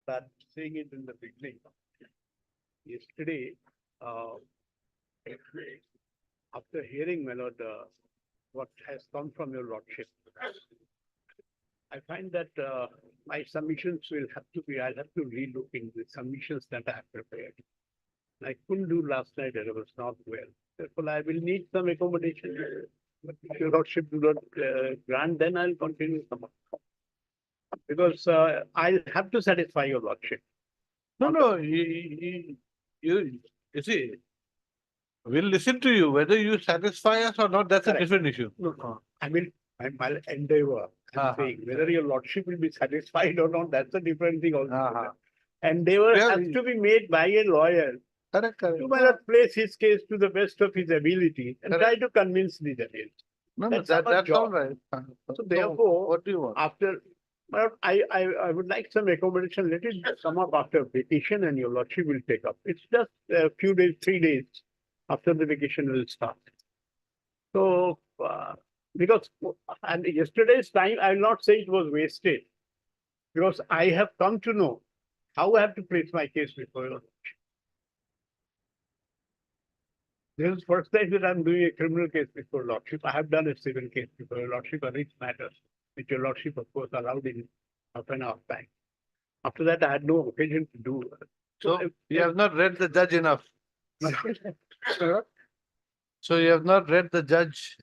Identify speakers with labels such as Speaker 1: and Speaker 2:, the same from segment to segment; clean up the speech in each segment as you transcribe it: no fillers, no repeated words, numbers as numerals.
Speaker 1: That saying it in the beginning. Yesterday, uh, after hearing, my lord, what has come from your lordship, I find that my submissions will have to be, I'll have to relook in the submissions that I have prepared. I couldn't do last night, I was not well. Therefore, I will need some accommodation. But if your lordship do not grant, then I'll continue some more. Because I'll have to satisfy your lordship.
Speaker 2: No, no, you see, we'll listen to you. Whether you satisfy us or not, that's a
Speaker 1: Correct.
Speaker 2: different issue.
Speaker 1: No. I mean, I'll endeavor. I'm saying whether your lordship will be satisfied or not, that's a different thing also. Endeavor
Speaker 2: Yeah,
Speaker 1: has to be made by a lawyer
Speaker 2: Correct, correct.
Speaker 1: to place his case to the best of his ability and try to convince the judge.
Speaker 2: No,
Speaker 1: That's
Speaker 2: that's
Speaker 1: our
Speaker 2: all
Speaker 1: job.
Speaker 2: right.
Speaker 1: So therefore,
Speaker 2: what do you want?
Speaker 1: after, but I would like some accommodation. Let it come up after vacation and your lordship will take up. It's just a few days, 3 days after the vacation will start. So, because and yesterday's time, I will not say it was wasted because I have come to know how I have to place my case before your lordship. This is first time that I'm doing a criminal case before lordship. I have done a civil case before your lordship on rich matters, which your lordship, of course, allowed in half an hour time. After that, I had no occasion to do.
Speaker 2: So you have not read the judge enough. So you have not read the judge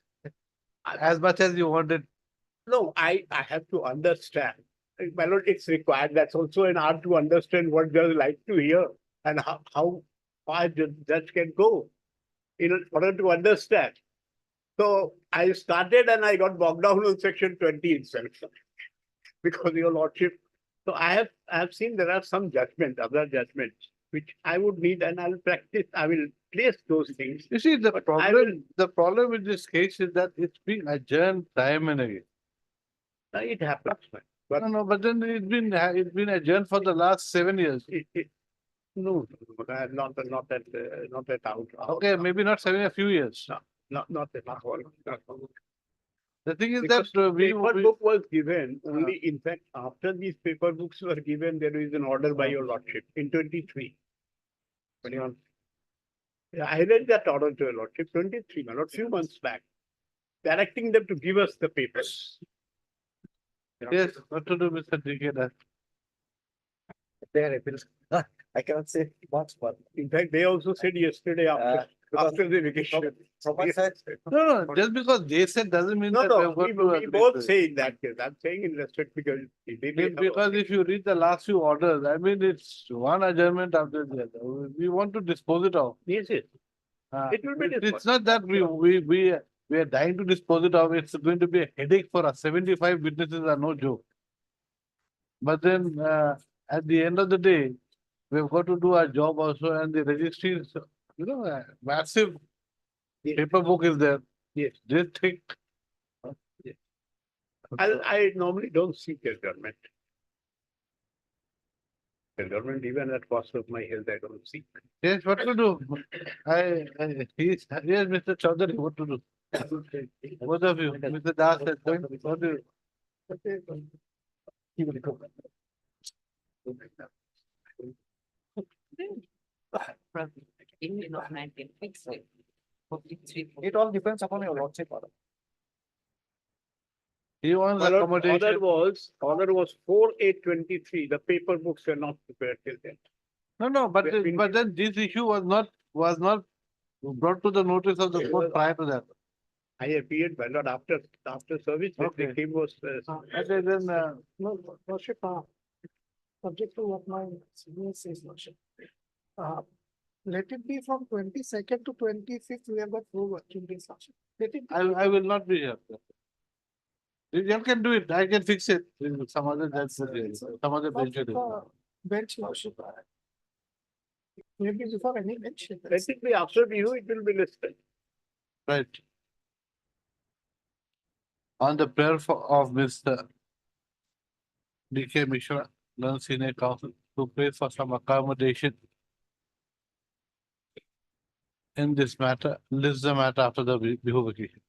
Speaker 2: as much as you wanted.
Speaker 1: No, I have to understand. My lord, it's required. That's also an art to understand what judge like to hear and how far the judge can go in order to understand. So I started and I got bogged down on section 20 itself because your lordship. So I have seen there are some judgment, other judgments, which I would need and I'll practice. I will place those things.
Speaker 2: You see, the problem with this case is that it's been adjourned time and again.
Speaker 1: It happens. But
Speaker 2: No, but then it's been adjourned for the last 7 years.
Speaker 1: No, not that out.
Speaker 2: Okay, maybe not 7, a few years.
Speaker 1: Not that all.
Speaker 2: The thing is
Speaker 1: Because
Speaker 2: that
Speaker 1: paper book was given only, in fact, after these paper books were given, there is an order by your lordship in 23. 21. Yeah, I read that order to your lordship, 23, my lord, few months back, directing them to give us the papers.
Speaker 2: Yes, what to do, Mr. DK?
Speaker 3: There, I cannot say much, but
Speaker 1: In fact, they also said yesterday after the vacation.
Speaker 3: from my side,
Speaker 2: No, just because they said doesn't mean
Speaker 1: No,
Speaker 2: that
Speaker 1: no,
Speaker 2: we have got to
Speaker 1: we
Speaker 2: agree
Speaker 1: both
Speaker 2: to it.
Speaker 1: say in that case. I'm saying in respect because
Speaker 2: Because if you read the last few orders, I mean, it's one adjournment after the other. We want to dispose it off.
Speaker 1: yes, it will be
Speaker 2: It's not that we are dying to dispose it off. It's going to be a headache for us. 75 witnesses are no joke. But then at the end of the day, we've got to do our job also, and the registry is, a massive paper book is there.
Speaker 1: Yes.
Speaker 2: They think.
Speaker 1: I normally don't seek adjournment. Adjournment, even at cost of my health, I don't seek.
Speaker 2: Yes, what to do? Yes, Mr. Chaudhary, what to do? Both of you, Mr. Das, what do you?
Speaker 3: he will go.
Speaker 4: In of 1960.
Speaker 3: It all depends upon your lordship order.
Speaker 2: He wants
Speaker 1: Order
Speaker 2: accommodation.
Speaker 1: was 4/8/23. The paper books were not prepared till then.
Speaker 2: No, but
Speaker 1: When-
Speaker 2: but then this issue was not brought to the notice of the court prior to that.
Speaker 1: I appeared, but not after service. When
Speaker 2: Okay.
Speaker 1: they came was
Speaker 2: Okay, then
Speaker 5: No, Lordship, subject to what my senior says, Lordship. Let it be from 22nd to 25th, we have got 4 working days, Lordship. Let it be.
Speaker 2: I will not be here. You can do it. I can fix it. Some other judge, some other bench. will do it.
Speaker 5: Bench, Lordship. Maybe before any bench.
Speaker 1: let it be after you, it will be listed.
Speaker 2: Right. On the prayer of Mr. D.K. Mishra, learned senior counsel, to pray for some accommodation in this matter, list the matter after the Bihu vacation.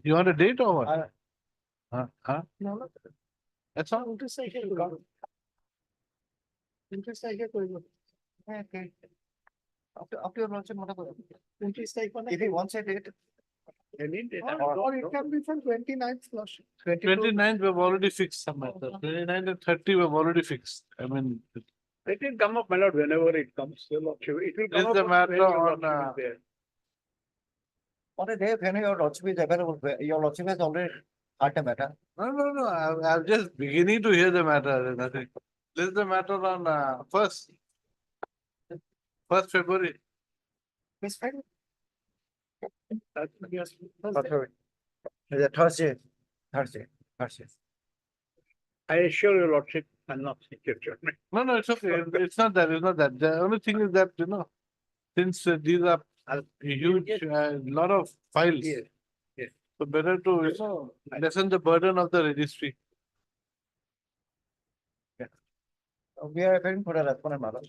Speaker 2: You want a date or what?
Speaker 3: I-
Speaker 2: Huh?
Speaker 5: No, no.
Speaker 2: That's all.
Speaker 5: Interest I can go. Interest I can go.
Speaker 3: Okay. After your lordship, whatever.
Speaker 5: Interest I can.
Speaker 3: If he wants it,
Speaker 5: Or it can be from 29th flush.
Speaker 2: 29th, we've already fixed some matter. 29th and 30, we've already fixed. I mean,
Speaker 1: Let it come up, my lord, whenever it comes, your lordship. It will
Speaker 2: This
Speaker 1: come
Speaker 2: is
Speaker 1: up
Speaker 2: the matter
Speaker 1: when your
Speaker 2: on,
Speaker 1: lordship is there.
Speaker 3: on a day when your lordship is available, your lordship has already heard the matter.
Speaker 2: no. I'm just beginning to hear the matter. Nothing. This is the matter on 1st February.
Speaker 5: It's fine.
Speaker 1: Yes.
Speaker 3: Is it Thursday? Thursday.
Speaker 1: I assure your lordship, I'm not secure.
Speaker 2: No, it's okay. It's not that. It's not that. The only thing is that, since these are a huge, lot of files.
Speaker 1: Yes, yes.
Speaker 2: So better to, lessen the burden of the registry.
Speaker 3: We are waiting for a response, madam.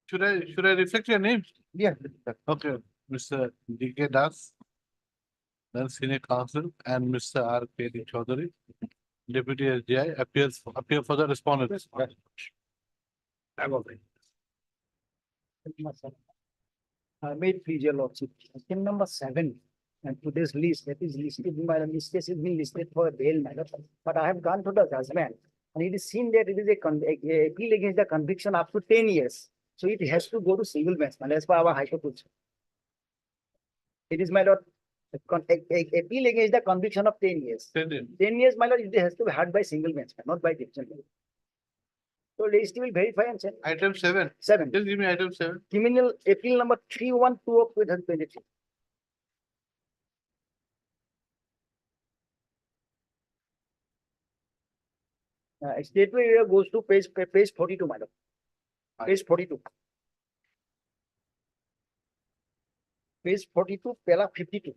Speaker 2: Should I reflect your names?
Speaker 3: Yeah.
Speaker 2: Okay, Mr. D.K. Das, then Senior Counsel, and Mr. R.K. Chaudhary, Deputy SGI, appear for the respondents.
Speaker 1: I'm okay.
Speaker 6: May it please your lordship, item number 7 and today's list that is listed, my list has been listed for bail matter, but I have gone to the judgment and it is seen that it is a appeal against the conviction up to 10 years. So it has to go to single bench, as per our High Court rules. It is, my lord, appeal against the conviction of 10 years.
Speaker 2: 10
Speaker 6: 10 years, my lord, it has to be heard by single bench, not by division bench. So list will verify and check.
Speaker 2: Item 7.
Speaker 6: 7.
Speaker 2: Just give me item 7.
Speaker 6: Criminal appeal number 312 of 2023. Statewide area goes to page 42, madam. Page 42. Page 42, para 52.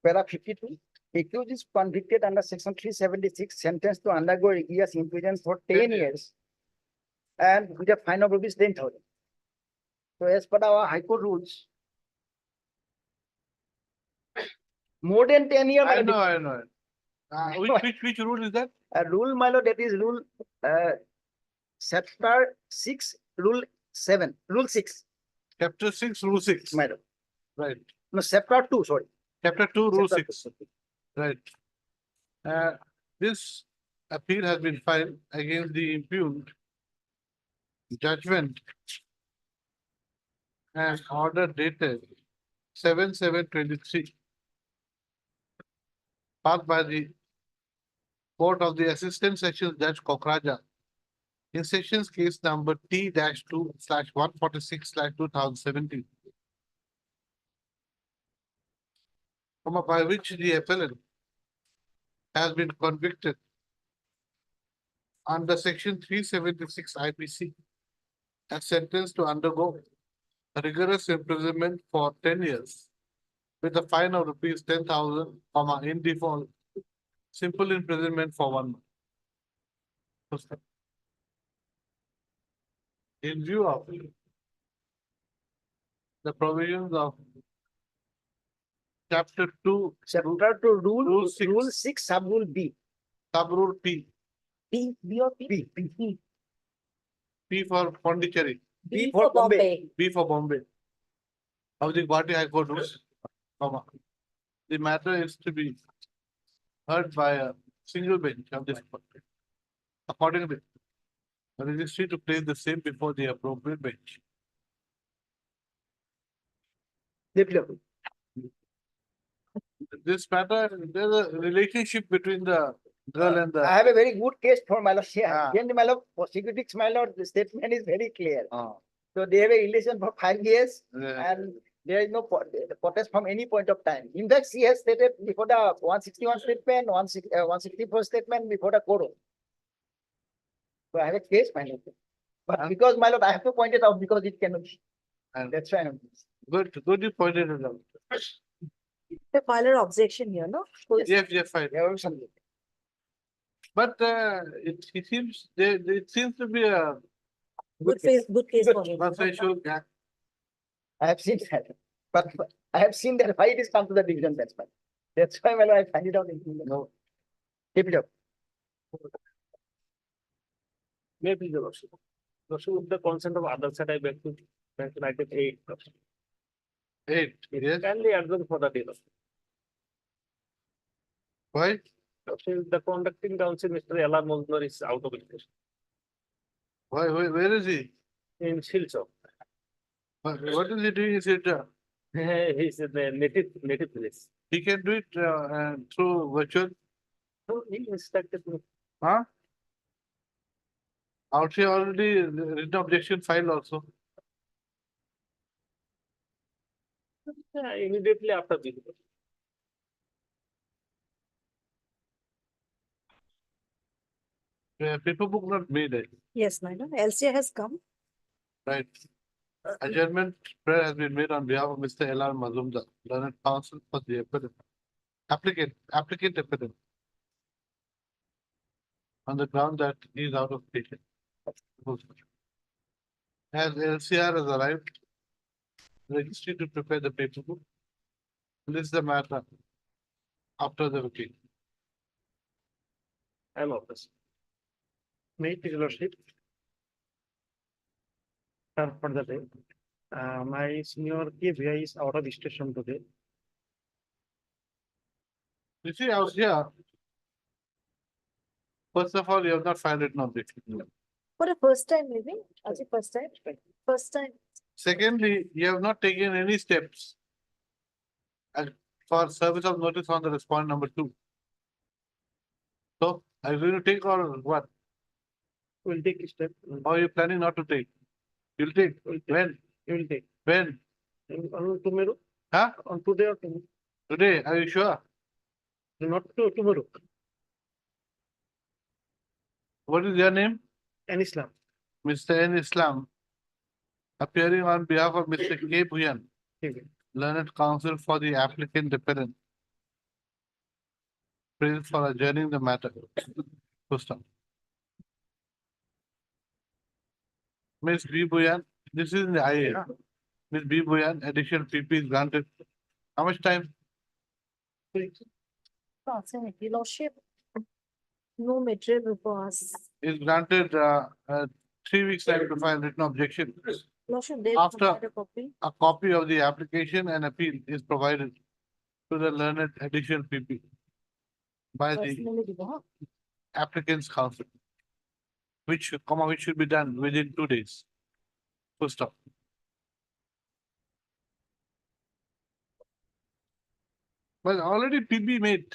Speaker 6: Para 52. Accused is convicted under section 376, sentenced to undergo rigorous imprisonment for 10 years and with a fine of rupees 10,000. So as per our High Court rules, more than 10 years.
Speaker 2: I know. Which rule is that?
Speaker 6: A rule, my lord, that is rule, chapter 6, rule 7, rule 6,
Speaker 2: Chapter 6, Rule 6.
Speaker 6: my lord.
Speaker 2: Right.
Speaker 6: No, chapter 2, sorry.
Speaker 2: Chapter 2, Rule
Speaker 6: Chapter
Speaker 2: 6. Right. This appeal has been filed against the impugned judgment and order dated 7/7/23. Passed by the Court of the Assistant Sessions Judge Kokraja in Sessions Case Number T-2/146/2017. By which the appellant has been convicted under Section 376 IPC and sentenced to undergo rigorous imprisonment for 10 years with a fine of rupees 10,000, in default, simple imprisonment for 1 month. In view of the provisions of Chapter 2,
Speaker 6: Chapter 2,
Speaker 2: Rule 6.
Speaker 6: rule 6, sub rule B.
Speaker 2: Sub-rule P,
Speaker 6: B or P?
Speaker 2: P for Pondicherry,
Speaker 6: B for Bombay.
Speaker 2: B for Bombay. Of the Guwahati High Court rules, the matter is to be heard by a single bench of this court. Accordingly, the registry to place the same before the appropriate bench.
Speaker 6: Definitely.
Speaker 2: This matter, there's a relationship between the girl and the.
Speaker 6: I have a very good case for my lord.
Speaker 2: Ah.
Speaker 6: Again, my lord, prosecutors, my lord, the statement is very clear.
Speaker 2: Ah.
Speaker 6: So they have a relation for 5 years
Speaker 2: Yeah.
Speaker 6: and there is no protest from any point of time. In fact, she has stated before the 161 statement, 164 statement before the court. So I have a case, my lord. But because, my lord, I have to point it out because it cannot be.
Speaker 2: And-
Speaker 6: That's why I'm.
Speaker 2: Good you pointed it out.
Speaker 7: The filer objection here, no?
Speaker 2: Yes, fine.
Speaker 6: There was something.
Speaker 2: But it seems, it seems to be a
Speaker 7: Good case for him.
Speaker 2: consensual gap.
Speaker 6: I have seen that. But I have seen that why it is come to the division, that's why. That's why, my lord, I find it out. No. Keep it up.
Speaker 8: Maybe the worship. Worship with the consent of other side, I beg to mention item 8.
Speaker 2: 8,
Speaker 8: It
Speaker 2: yes,
Speaker 8: can be adjourned for the day.
Speaker 2: why?
Speaker 8: The conducting council, Mr. L.R. Molnar is out of it
Speaker 2: Why, where is he?
Speaker 8: in Silchar.
Speaker 2: What is he doing in Silchar?
Speaker 8: He's in the native place.
Speaker 2: He can do it through virtual,
Speaker 8: So he instructed me.
Speaker 2: huh? Out here already written objection filed also.
Speaker 8: Immediately after this.
Speaker 2: Paper book not made,
Speaker 7: Yes, madam. LCA has come.
Speaker 2: right? Adjournment prayer has been made on behalf of Mr. L.R. Mazumdar, learned counsel for the applicant applicant. On the ground that he is out of station. As LCR has arrived, registry to prepare the paper book. List the matter after the vacation.
Speaker 8: I am office. Meet his lordship. Sir, for the day. My senior KVI is out of station today.
Speaker 2: You see out here. First of all, you have not filed written objection.
Speaker 7: For the first time, maybe? As a first time? First time.
Speaker 2: Secondly, you have not taken any steps for service of notice on the respondent number 2. So, are you going to take or what?
Speaker 8: We'll take a step.
Speaker 2: Or are you planning not to take? You'll take. When?
Speaker 8: You will take.
Speaker 2: When?
Speaker 8: On tomorrow,
Speaker 2: Huh?
Speaker 8: on today or tomorrow.
Speaker 2: Today? Are you sure?
Speaker 8: Not tomorrow.
Speaker 2: What is your name?
Speaker 8: An Islam.
Speaker 2: Mr. N. Islam. Appearing on behalf of Mr. K. Bhuyan,
Speaker 8: Okay.
Speaker 2: learned counsel for the applicant dependent. Praise for adjourning the matter. Full stop. Ms. B. Bhuyan, this is in the IA. Ms. B. Bhuyan, additional PP is granted. How much time?
Speaker 7: Your lordship. No material before us.
Speaker 2: Is granted 3 weeks time to file written objection.
Speaker 7: Lordship, they
Speaker 2: After-
Speaker 7: provide a copy.
Speaker 2: A copy of the application and appeal is provided to the learned additional PP by the
Speaker 7: Personally, Vibha.
Speaker 2: applicant's counsel. Which should be done within 2 days. Full stop. But already PB made.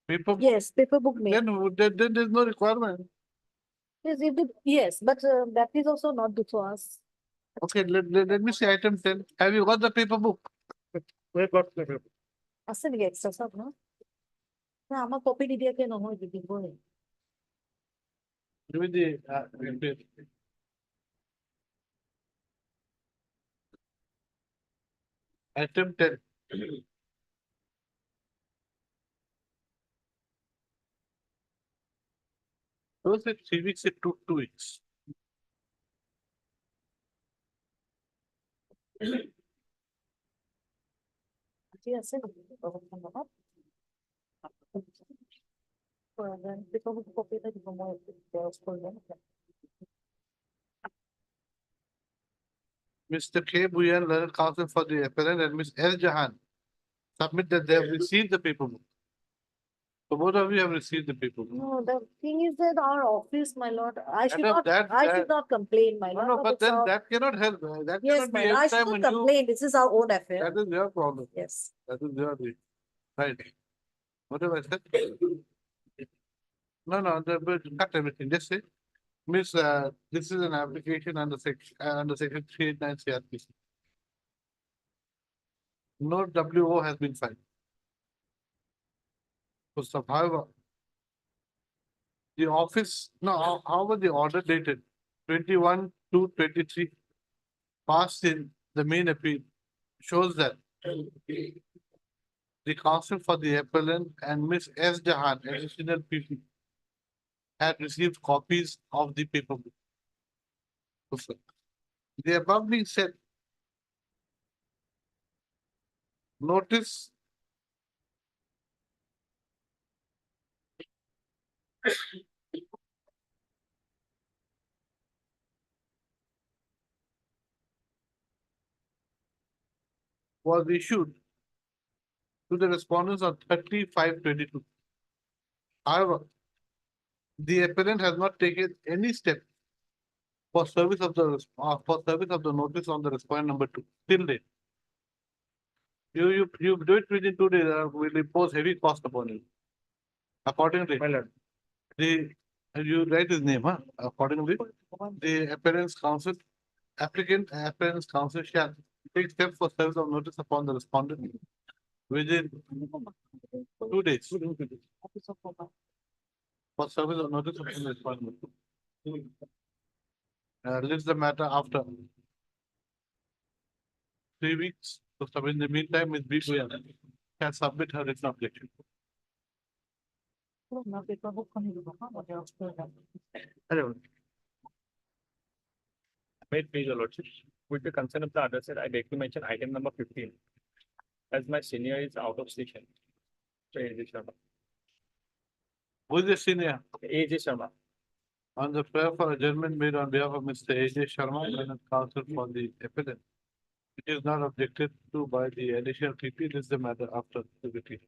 Speaker 2: Paper,
Speaker 7: Yes, paper book made.
Speaker 2: then there's no requirement.
Speaker 7: Yes, if the, yes, but that is also not before us.
Speaker 2: Okay, let me see item 10. Have you got the paper book?
Speaker 8: We have got the paper.
Speaker 7: আছে নেকি extra sub, no? না, আমার copy নিদিয়াকে নহয় দিদি বলে।
Speaker 2: Give me the item 10. Those at 3 weeks, it took 2 weeks.
Speaker 7: ঠিক আছে তখন বাবা। পেপার বুক কপিটা দিব মই ব্রাউজ করলাম।
Speaker 2: Mr. K. Bhuyan, learned counsel for the appellant, and Ms. L. Jahan submit that they have received the paper book. So both of you have received the paper book.
Speaker 7: No, the thing is that our office, my lord, I should
Speaker 2: Madam,
Speaker 7: not, I should not complain, my
Speaker 2: No,
Speaker 7: lord.
Speaker 2: no, but
Speaker 7: it's
Speaker 2: then
Speaker 7: our-
Speaker 2: that cannot help. That
Speaker 7: Yes,
Speaker 2: cannot be
Speaker 7: my lord, I
Speaker 2: every
Speaker 7: should
Speaker 2: time
Speaker 7: not
Speaker 2: when you,
Speaker 7: complain, this is our own affair.
Speaker 2: that is your problem.
Speaker 7: Yes.
Speaker 2: That is your thing. Right. What have I said? No, but cut everything. Just say, Miss, this is an application under section 389 CRPC. No WO has been filed. So, however, the office, no, however, the order dated 21/2/23 passed in the main appeal shows that the counsel for the appellant and Miss S. Jahan, additional PP, had received copies of the paper book. The above being said, notice was issued to the respondents on 30/5/22. However, the appellant has not taken any step for service of the notice on the respondent number 2 till date. You do it within 2 days, will impose heavy cost upon you. Accordingly, you write his name, huh? Accordingly, the applicant's counsel shall take steps for service of notice upon the respondent within 2 days. For service of notice upon the respondent. Leaves the matter after 3 weeks. So in the meantime, Ms. B. can submit her written objection.
Speaker 8: Wait, please, your lordship. With the consent of the other side, I beg to mention item number 15. As my senior is out of station. So AJ Sharma.
Speaker 2: Who is the senior?
Speaker 8: AJ Sharma.
Speaker 2: On the prayer for adjournment made on behalf of Mr. A.J. Sharma and counsel for the appellant. It is not objected to by the additional PP. This is the matter after the meeting.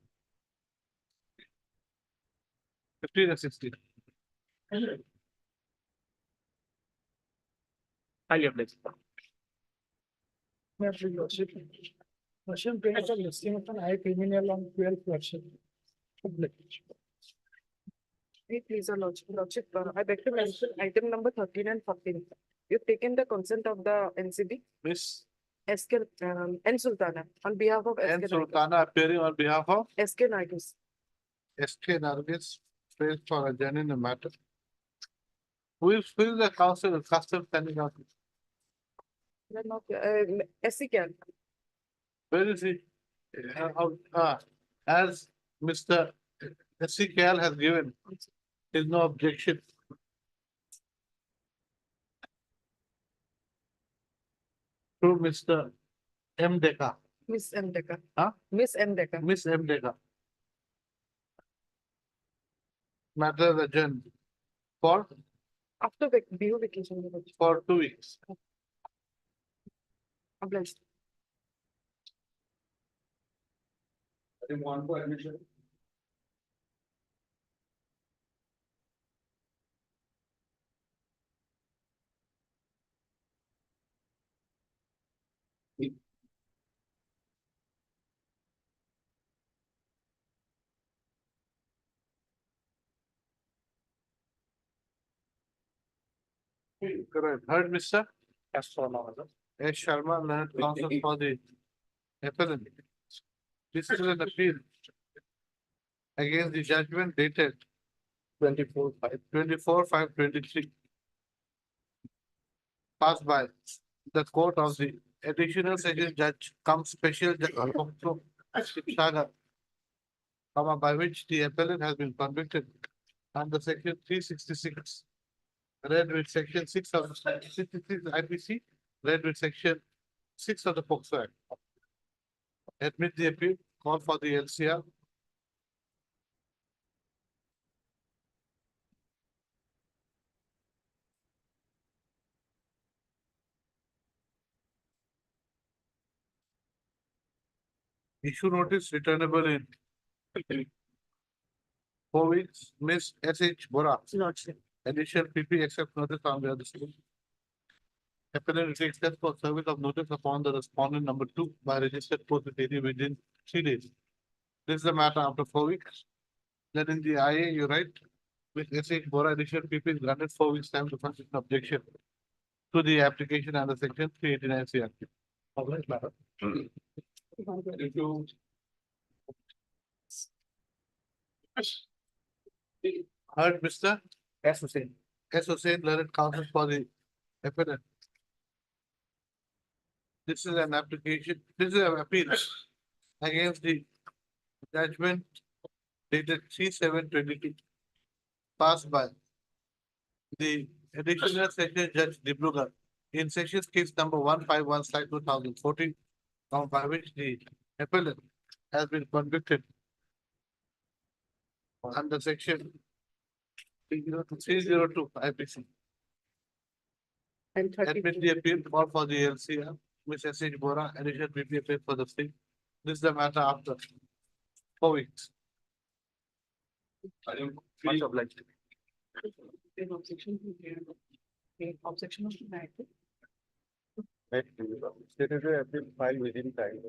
Speaker 2: 15 and 16.
Speaker 8: Highly obliged.
Speaker 5: Motion brings a listing of an I criminal on 12 version.
Speaker 9: Please, your lordship, I beg to mention item number 13 and 14. You've taken the consent of the NCB,
Speaker 2: Miss
Speaker 9: SK, N Sultana, on behalf of
Speaker 2: N.
Speaker 9: SK
Speaker 2: Sultana appearing on behalf of
Speaker 9: SK Nagus.
Speaker 2: S.K. Nargis, prays for adjourning the matter. Who is the counsel, custom standing out?
Speaker 9: They're not, SC can.
Speaker 2: Where is he? As Mr. S.C. Kal has given, there is no objection. To Mr. M. Deka,
Speaker 9: Miss M. Decker.
Speaker 2: Huh?
Speaker 9: Miss M. Decker.
Speaker 2: Miss M. Deka. Matter adjourned for
Speaker 9: After BU vacation, your lordship.
Speaker 2: 2 weeks.
Speaker 9: Obliged.
Speaker 3: One for admission.
Speaker 2: Correct. Heard, Mr.
Speaker 8: As for now, sir.
Speaker 2: S. Sharma, learned counsel for the appellant. This is an appeal against the judgment dated 24/5/23. Passed by the court of the additional session judge cum special judge Sagar, by which the appellant has been convicted under section 366. Read with section 6 of 66 IPC, read with section 6 of the POCSO Act. Admit the appeal, call for the LCR. Issue notice returnable in 4 weeks. Miss S.H. Bora,
Speaker 9: Lordship.
Speaker 2: additional PP except notice on the other school. Appellant will take steps for service of notice upon the respondent number 2 by registered post within 3 days. This is the matter after 4 weeks. Then in the IA, you write, with S.H. Bora, additional PP is granted 4 weeks time to file an objection to the application under section 389 CRP.
Speaker 8: Obliged, madam.
Speaker 3: If you
Speaker 2: Heard, Mr.
Speaker 3: S. Hussain.
Speaker 2: S. Hussain, learned counsel for the appellant. This is an application, this is an appeal against the judgment dated 3/7/22 passed by the additional session judge Dibrugarh in sessions case number 151/2014, by which the appellant has been convicted under section 302 IPC.
Speaker 9: And
Speaker 2: Admit the appeal, call for the LCR, Ms. S.H. Bora, addition PPFA for the same. This is the matter after 4 weeks. Much obliged.
Speaker 4: Objection to the objection of the matter.
Speaker 3: Statutory appeal filed within time.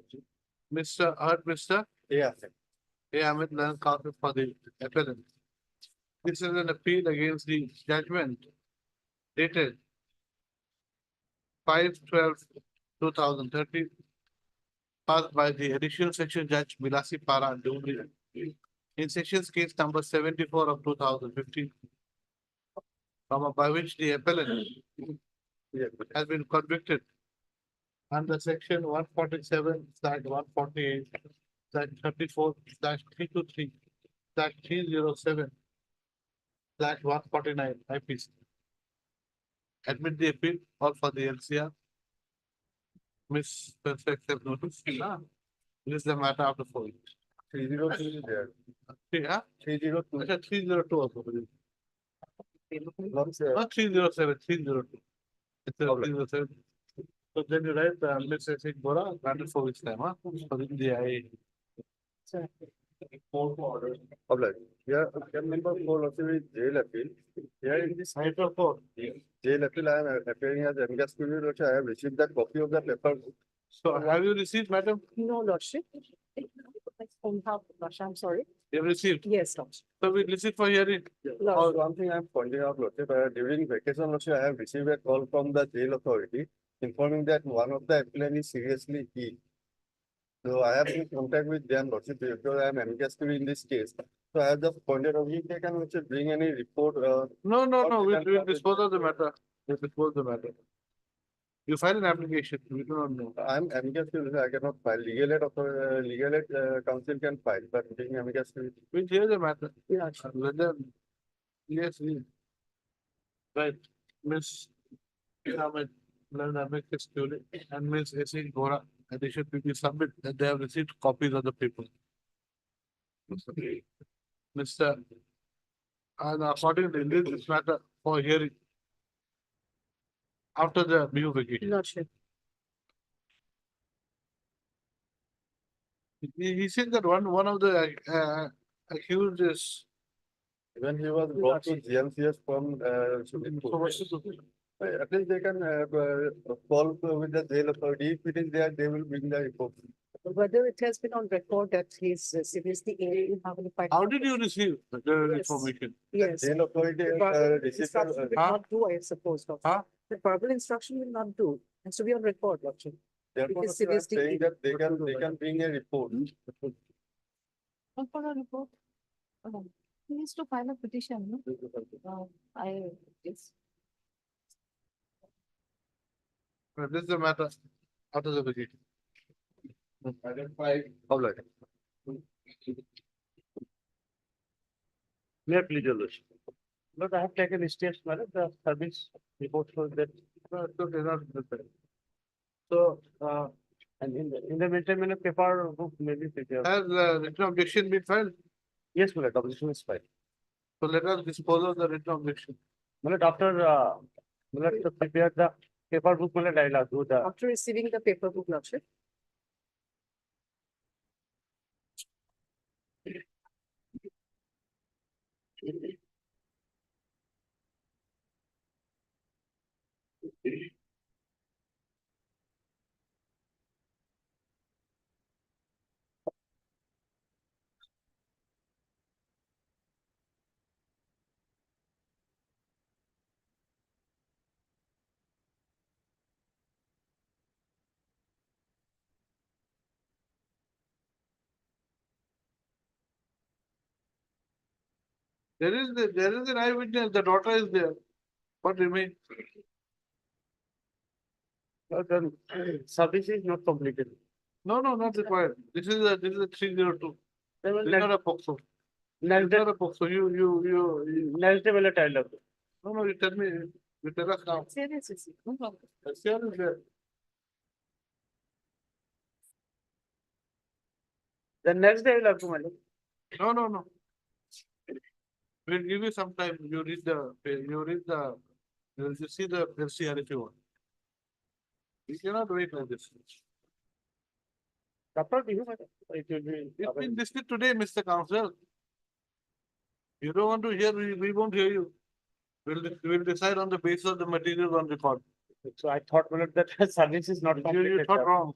Speaker 2: Mr. Mr.
Speaker 3: Yeah.
Speaker 2: A. Amit Lalan, counsel for the appellant. This is an appeal against the judgment dated 5/12/2013, passed by the additional section judge Milasi Para Dubri in sections case number 74 of 2015, by which the appellant has been convicted under section 147/148/323/307/149 IPC. Admit the appeal, call for the LCR. Miss Perfect notice. This is the matter after 4 weeks.
Speaker 3: 302 is there.
Speaker 2: Yeah,
Speaker 3: 302.
Speaker 2: 302 also.
Speaker 3: Not there.
Speaker 2: Not 307, 302. It's a 307. So then you write, Miss S.H. Bora, granted 4 weeks time, huh? For the IA.
Speaker 3: Obliged. Yeah, member 4 also is jail appeal. Here in this
Speaker 2: Item 4.
Speaker 3: jail appeal, I am appearing as amicus curiae. Also, I have received that copy of the paper.
Speaker 2: So have you received, madam?
Speaker 9: No, Lordship. I'm sorry.
Speaker 2: You have received.
Speaker 9: Yes, Lordship.
Speaker 2: So we listen for hearing.
Speaker 3: Or one thing I am pointing out, Lordship, during vacation also, I have received a call from the jail authority informing that one of the appellant is seriously ill. So I have been in contact with them, Lordship, because I am amicus curiae in this case. So I have just pointed out if they can also bring any report.
Speaker 2: No,
Speaker 3: What we can
Speaker 2: we'll
Speaker 3: have
Speaker 2: dispose of the matter. We'll dispose the matter. You file an application, we do not know.
Speaker 3: I'm amicus curiae, I cannot file. Legal aid council can file, but being amicus curiae.
Speaker 2: We'll hear the matter.
Speaker 9: Yeah.
Speaker 2: Whether, yes, right, Miss Ahmed, amicus curiae, and Miss S.H. Bora, addition PP submit that they have received copies of the paper. Mr. And accordingly, this matter for hearing after the new vacation.
Speaker 9: Lordship.
Speaker 2: He said that one of the accused is.
Speaker 3: When he was brought to GMCS from, at least they can call with the jail authority. If it is there, they will bring the report.
Speaker 9: Whether it has been on record that he's seriously ill, you have any fight?
Speaker 2: How did you receive the
Speaker 9: Yes.
Speaker 2: information?
Speaker 9: Yes.
Speaker 3: Jail authority
Speaker 9: Verbal
Speaker 3: received.
Speaker 9: instruction will not do, I suppose. Lordship.
Speaker 2: Huh?
Speaker 9: The verbal instruction will not do. Has to be on record, Lordship.
Speaker 3: Therefore,
Speaker 9: is
Speaker 3: also I am
Speaker 9: seriously
Speaker 3: saying
Speaker 9: ill.
Speaker 3: that they can bring a report.
Speaker 7: Not for a report. He needs to file a petition, no? Yes.
Speaker 2: This is the matter after the vacation.
Speaker 3: Obliged.
Speaker 1: May I please, your lordship? But I have taken steps, madam, the service report shows that. So, and in the meantime, in a paper book may be prepared.
Speaker 2: Has written objection been filed?
Speaker 1: Yes, madam, objection is fine.
Speaker 2: So let us dispose of the written objection.
Speaker 1: Madam, after, to prepare the paper book, madam, I will do the.
Speaker 9: After receiving the paper book, Lordship.
Speaker 2: There is an eyewitness, the daughter is there. What remains?
Speaker 1: Then service is not completed.
Speaker 2: No, not required. This is a 302.
Speaker 1: Then
Speaker 2: This is not a POXO.
Speaker 1: next
Speaker 2: It's
Speaker 1: day,
Speaker 2: not a POXO. You.
Speaker 1: next day, will I tell you.
Speaker 2: No, you tell me, you tell us now.
Speaker 9: Seriously, no problem.
Speaker 2: SCR is there.
Speaker 6: The next day we'll have to, my lord.
Speaker 2: No, no, no. We'll give you some time. You read the, you see the LCR if you want. We cannot wait like this.
Speaker 1: Couple to you, madam. It will be.
Speaker 2: It's been listed today, Mr. Council. You don't want to hear, we won't hear you. We'll decide on the basis of the material on record.
Speaker 1: So I thought, my lord, that service is not
Speaker 2: You
Speaker 1: completed.
Speaker 2: thought wrong.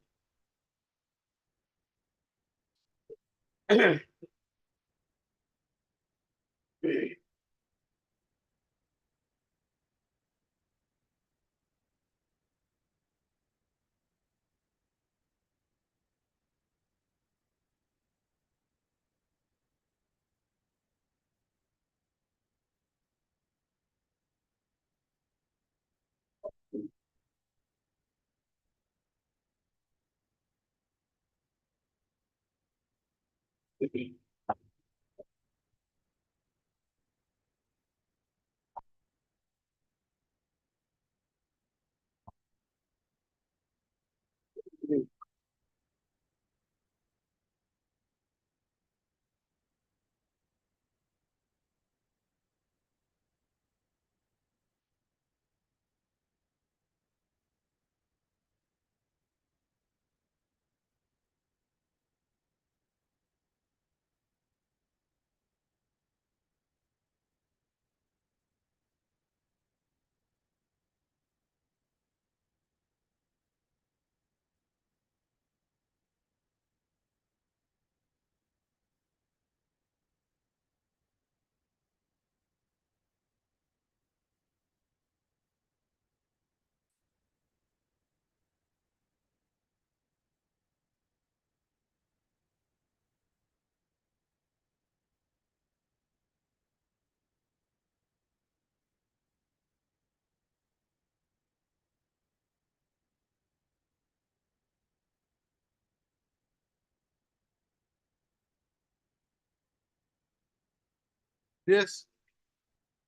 Speaker 2: Yes.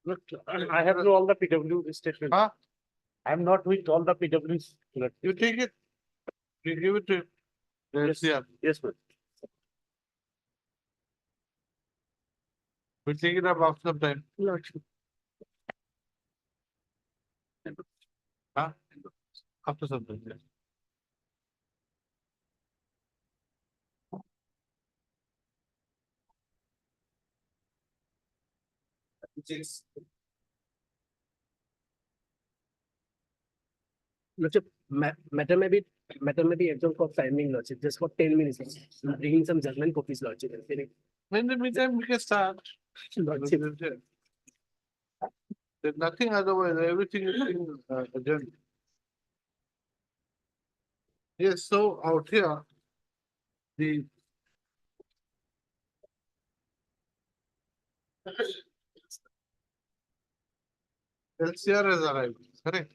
Speaker 1: Look, I have all the PW statement.
Speaker 2: Huh?
Speaker 1: I'm not with all the PWs.
Speaker 2: You take it. You give it to the LCR.
Speaker 1: Yes, ma'am.
Speaker 2: We'll take it up after some time.
Speaker 1: Lordship.
Speaker 2: Huh? After some time. Yes.
Speaker 1: Lordship, matter may be exempt for timing, Lordship, just for 10 minutes. I'm bringing some judgment copies, Lordship.
Speaker 2: In the meantime, we can start.
Speaker 1: Lordship.
Speaker 2: There's nothing otherwise, everything is in agenda. Yes, so out here, the LCR has arrived, correct?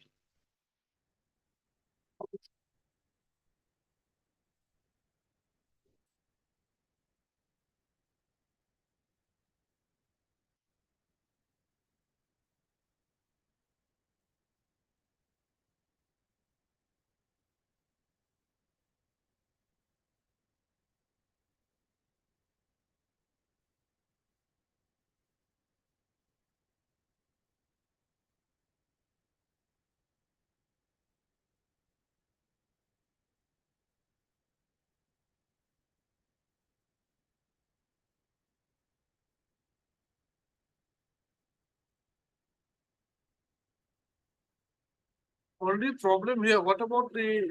Speaker 2: Only problem here, what about the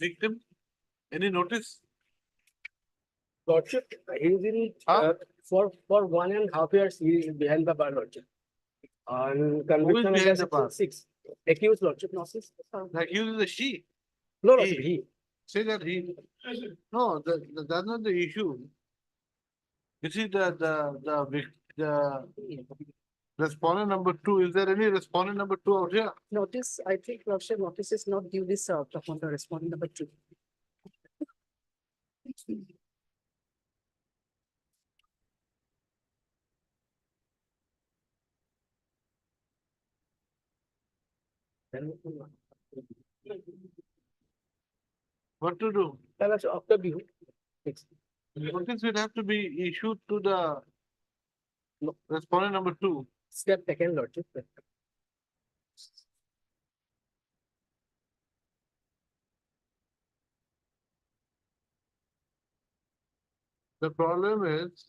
Speaker 2: victim? Any notice?
Speaker 1: Lordship, he's in,
Speaker 2: Huh?
Speaker 1: for 1.5 years, he is behind the bar, Lordship. On conviction
Speaker 2: behind
Speaker 1: under
Speaker 2: the bar?
Speaker 1: section 6. Accused, Lordship, no, sis.
Speaker 2: Like he was a she,
Speaker 1: No, Lordship, he.
Speaker 2: say that he, no, that's not the issue. You see, the respondent number 2, is there any respondent number 2 out here?
Speaker 4: Notice, I think, Lordship, notice is not duly served upon the respondent number 2.
Speaker 2: What to do?
Speaker 1: Tell us after the.
Speaker 2: Notice will have to be issued to the respondent number 2.
Speaker 1: Step taken, Lordship.
Speaker 2: The problem is,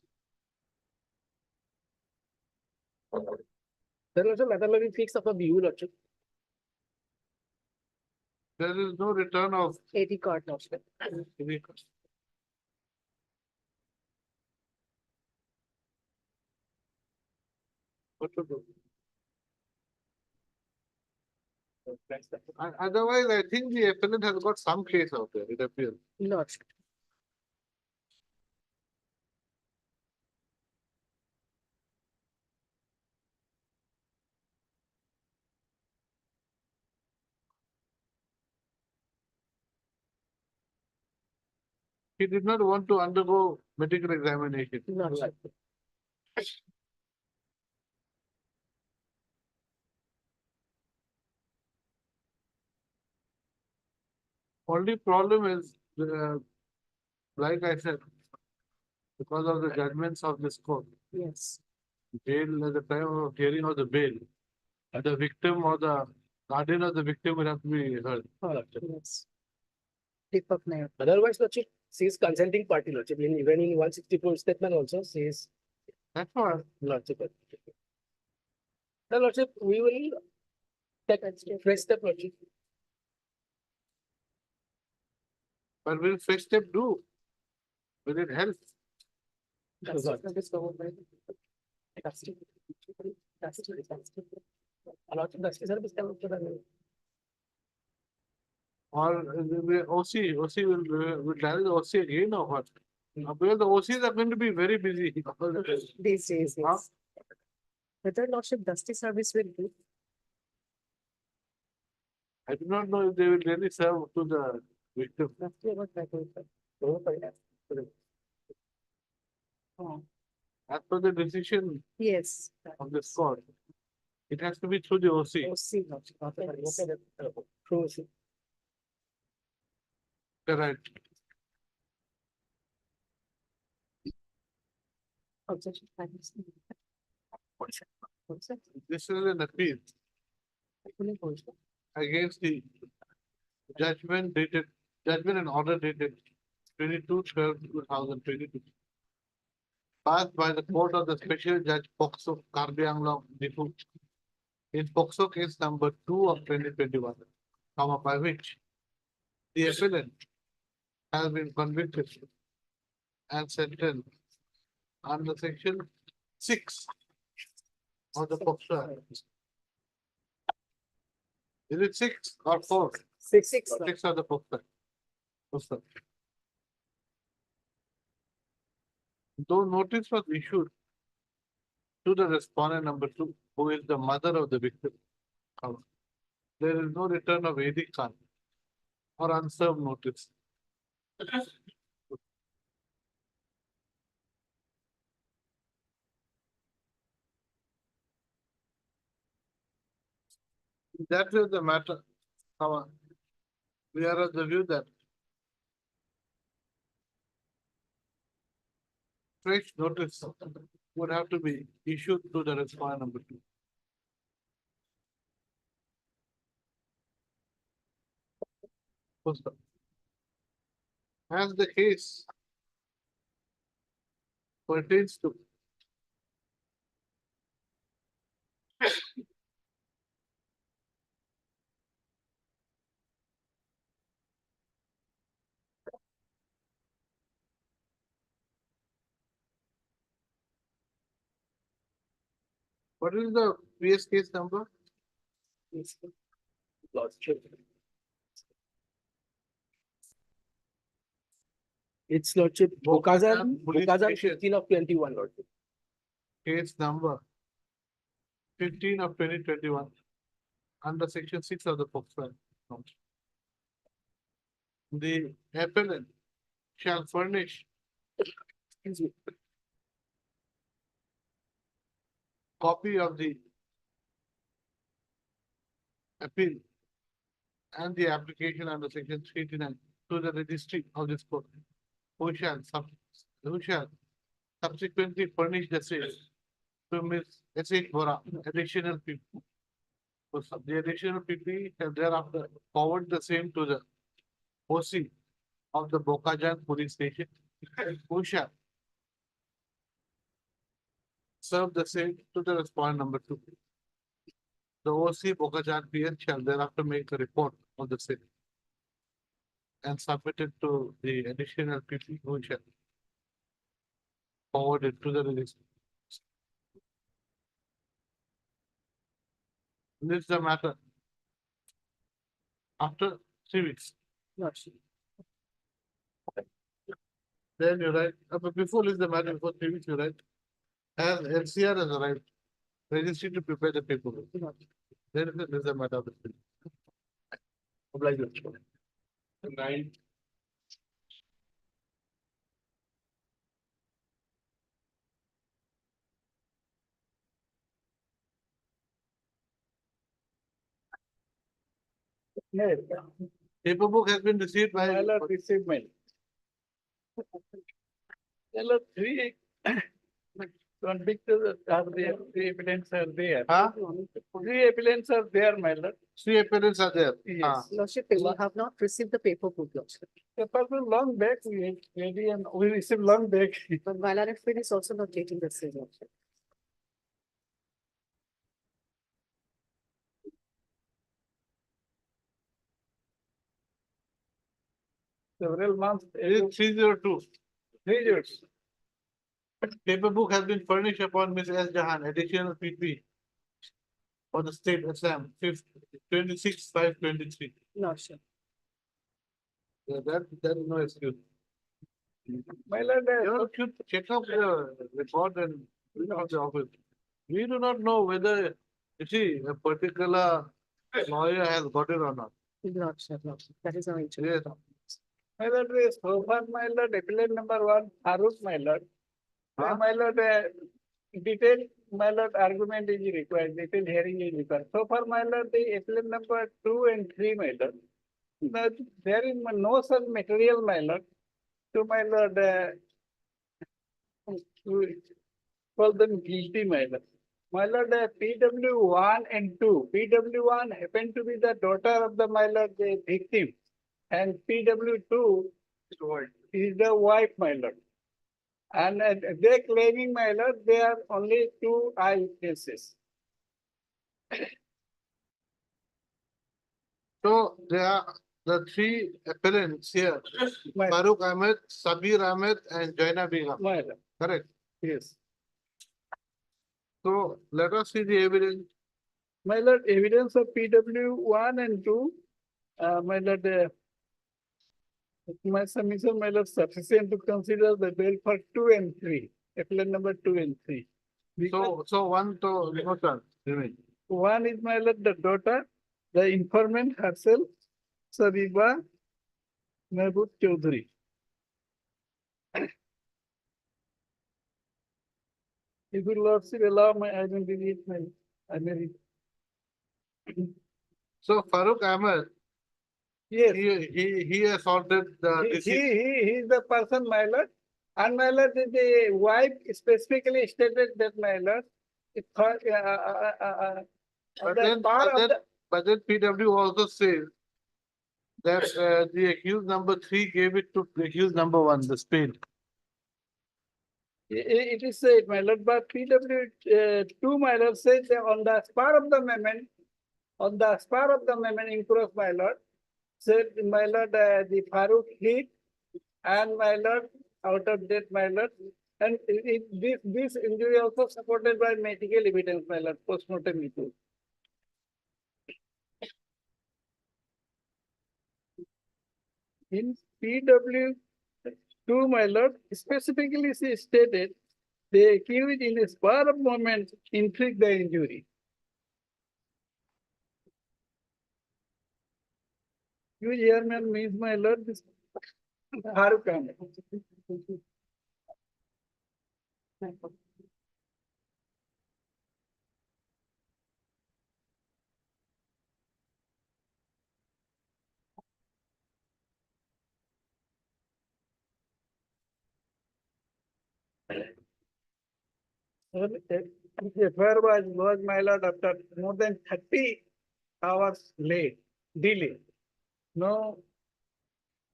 Speaker 1: Then also methodology fix of a view, Lordship.
Speaker 2: there is no return of
Speaker 1: AT card, Lordship.
Speaker 2: any. What to do? Otherwise, I think the appellant has got some case out there, it appears.
Speaker 1: Lordship.
Speaker 2: He did not want to undergo medical examination.
Speaker 1: Lordship.
Speaker 2: Only problem is, like I said, because of the judgments of this court,
Speaker 1: Yes.
Speaker 2: bail at the time of hearing of the bail, the victim or the guardian of the victim will have to be heard.
Speaker 1: Yes. Deepak Nair. Otherwise, Lordship, she is consenting party, Lordship. Even in 164 statement also, she is
Speaker 2: That's why
Speaker 1: Lordship. The Lordship, we will take a fresh step, Lordship.
Speaker 2: but will fresh step do? Will it help?
Speaker 1: That's what is covered by. That's it. That's it. A lot of that's service covered for the.
Speaker 2: Or OC will tell the OC again or what? Because the OCs are going to be very busy.
Speaker 9: These days,
Speaker 2: Huh?
Speaker 9: yes. Whether Lordship Dusty Service will do.
Speaker 2: I do not know if they will really serve to the victim.
Speaker 1: That's what I think. Go for it.
Speaker 2: As per the decision
Speaker 9: Yes.
Speaker 2: of this court, it has to be through the OC.
Speaker 1: See, Lordship. Okay, true.
Speaker 2: Correct.
Speaker 1: Objection.
Speaker 2: This is an appeal against the judgment and order dated 22/12/2022. Passed by the court of the special judge Pokso Karbianglo Difu in Pokso case number 2 of 2021, by which the appellant has been convicted and sentenced under section 6 of the Pokso Act. Is it 6 or 4?
Speaker 1: 6.
Speaker 2: 6 of the Pokso Act. Though notice was issued to the respondent number 2, who is the mother of the victim, there is no return of AD card or unserved notice. That is the matter. We are of the view that fresh notice would have to be issued to the respondent number 2. As the case pertains to what is the previous case number?
Speaker 1: Lordship. It's Lordship,
Speaker 2: Bokazan Police
Speaker 1: Bokazan
Speaker 2: Station.
Speaker 1: 15 of 21, Lordship.
Speaker 2: Case number 15 of 2021 under section 6 of the POCSO Act. The appellant shall furnish
Speaker 1: Excuse me.
Speaker 2: copy of the appeal and the application under section 389 to the registry of this court, who shall subsequently furnish the same to Ms. S.H. Bora, additional people. So the additional people shall thereafter forward the same to the OC of the Bokajan police station, who shall serve the same to the respondent number 2. The OC Bokajan PS shall thereafter make a report of the same and submit it to the additional people who shall forward it to the registry. This is the matter. After 3 weeks. Then you write, but before this the matter, before 3 weeks you write, as LCR has arrived, registry to prepare the paperwork. Then this is the matter of the field. Oblige you. Nine. Paper book has been received by.
Speaker 1: My lord, received mail. My lord, three convicted are there, three evidence are there.
Speaker 2: Huh?
Speaker 1: Three evidence are there, my lord.
Speaker 2: 3 appearance are there.
Speaker 1: Yes.
Speaker 9: Lordship, we have not received the paper book, Lordship.
Speaker 1: The person long back, we received long back.
Speaker 9: But my lord, it is also not dating the same, Lordship.
Speaker 1: Several months.
Speaker 2: It is 302.
Speaker 1: 3 years.
Speaker 2: Paper book has been furnished upon Ms. S. Jahan, additional PP for the state Assam, 5th, 26/5/23.
Speaker 9: Lordship.
Speaker 2: That is no excuse.
Speaker 1: My lord,
Speaker 2: You should check up the report and bring out the office. We do not know whether, you see, a particular lawyer has got it or not.
Speaker 9: Lordship, Lordship. That is our issue.
Speaker 2: Yes.
Speaker 1: my lord, so far, my lord, appellant number 1, Farooq, my lord.
Speaker 2: Huh?
Speaker 1: My lord, detailed, my lord, argument is required, detailed hearing is required. So far, my lord, the appellant number 2 and 3, my lord. But there is no such material, my lord, to my lord, to call them guilty, my lord. My lord, PW1 and 2. PW1 happened to be the daughter of the, my lord, the victim. And PW2 is the wife, my lord. And they claiming, my lord, they are only 2 eyewitnesses.
Speaker 2: So there are the 3 appellants here,
Speaker 1: My,
Speaker 2: Farooq Ahmed, Sabir Ahmed and Jaina Begum,
Speaker 1: my lord,
Speaker 2: correct?
Speaker 1: yes.
Speaker 2: So let us see the evidence.
Speaker 1: My lord, evidence of PW1 and 2, my lord, my submission, my lord, sufficient to consider the bail for 2 and 3, appellant number 2 and 3. Because
Speaker 2: So one to note remain.
Speaker 1: one is, my lord, the daughter, the informant herself, Sabiba Mehboob Chaudhary. If you lordship allow my identity, I may read.
Speaker 2: So Farooq Ahmed,
Speaker 1: Yes,
Speaker 2: he assaulted the
Speaker 1: he
Speaker 2: deceased.
Speaker 1: he is the person, my lord. And my lord, the wife specifically stated that, my lord, it thought,
Speaker 2: But
Speaker 1: the
Speaker 2: then,
Speaker 1: part of the,
Speaker 2: but then PW also says that the accused number 3 gave it to the accused number 1, the spade.
Speaker 1: it is said, my lord, but PW2, my lord, says that on the spur of the moment, in cross, my lord, said, my lord, the Farooq hit, and my lord, out of death, my lord, and this injury also supported by medical evidence, my lord, postmortem report. In PW2, my lord, specifically she stated, the accused in a spur of moment inflict the injury. You chairman means, my lord, this Farooq Ahmed.
Speaker 5: FIR was, my lord, after more than 30 hours late, delay. No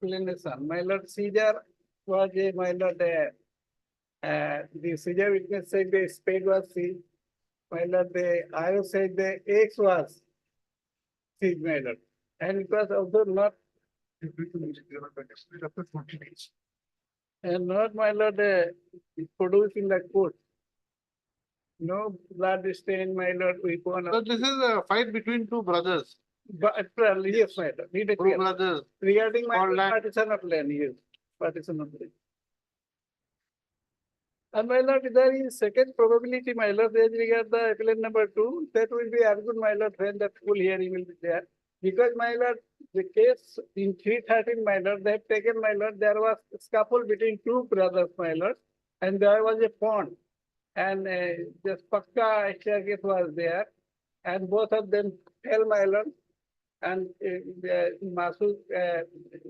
Speaker 5: explanation. My lord, seizure was a, my lord, the seizure witness said the spade was seized. My lord, the IO said the X was seized, my lord. And it was also not. And not, my lord, produced in the court. No blood stain, my lord, we go on.
Speaker 2: So this is a fight between two brothers,
Speaker 5: But, yes, my lord, need a
Speaker 2: two
Speaker 5: clear.
Speaker 2: brothers.
Speaker 5: Regarding my
Speaker 2: All land.
Speaker 5: partition of land, yes, partition of land. And my lord, there is second probability, my lord, as regard the appellant number 2, that will be argued, my lord, when the full hearing will be there. Because, my lord, the case in 313, my lord, they have taken, my lord, there was a scuffle between two brothers, my lord, and there was a pond. And the Pakka staircase was there, and both of them fell, my lord, and Masood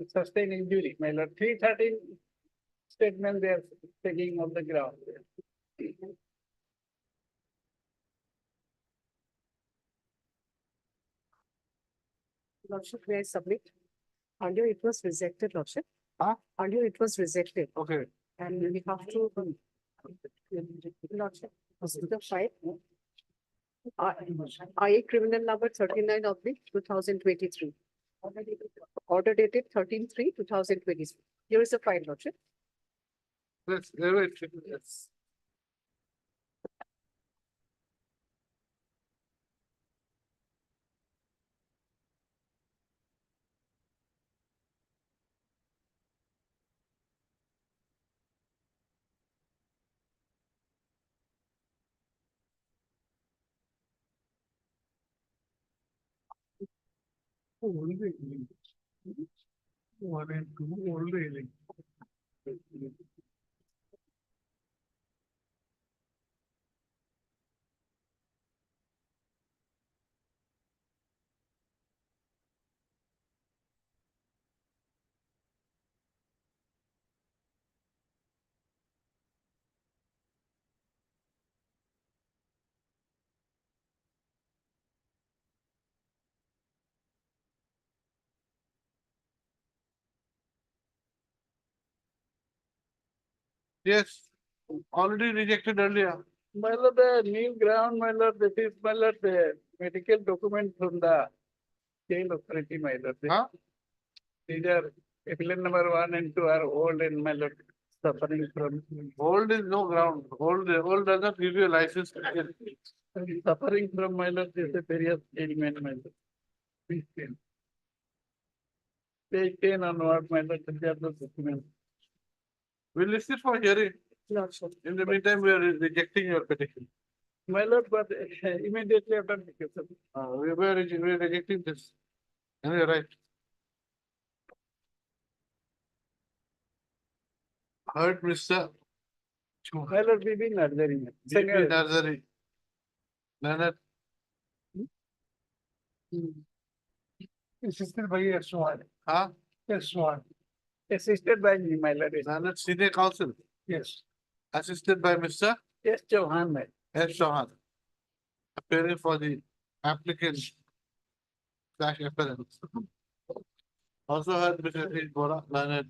Speaker 5: sustained injury, my lord. 313 statement they are taking on the ground.
Speaker 9: Lordship, may I submit? Earlier it was rejected, Lordship.
Speaker 2: Huh?
Speaker 9: Earlier it was rejected,
Speaker 2: Okay.
Speaker 9: and we have to. Lordship, the fight. IA criminal number 39 of the 2023. Order dated 13/3/2023. Here is the file, Lordship.
Speaker 2: Let's wait. Yes.
Speaker 5: One and two, old railing.
Speaker 2: Yes, already rejected earlier.
Speaker 5: My lord, the new ground, my lord, this is, my lord, the medical document from the jail authority, my lord.
Speaker 2: Huh?
Speaker 5: These are appellant number 1 and 2 are old and, my lord, suffering from.
Speaker 2: Old is no ground. Old does not give you a license.
Speaker 5: Suffering from, my lord, this is various ailment, my lord. Please tell. Page 10 onward, my lord, these are the documents.
Speaker 2: We'll list it for hearing.
Speaker 9: Lordship.
Speaker 2: In the meantime, we are rejecting your petition.
Speaker 5: My lord, but immediately after the case.
Speaker 2: We are rejecting this. And you're right. Heard Mr.
Speaker 5: My lord, we been nursery.
Speaker 2: B.P. Nazari. Leonard,
Speaker 5: Assisted by S1.
Speaker 2: huh?
Speaker 5: S1. Assisted by me, my lord.
Speaker 2: Leonard Senior Counsel,
Speaker 5: Yes.
Speaker 2: assisted by Mr.
Speaker 5: Yes, Chauhan, my.
Speaker 2: S. Chauhan, appearing for the applicant slash appellant. Also heard Mr. Satish Bora, Leonard,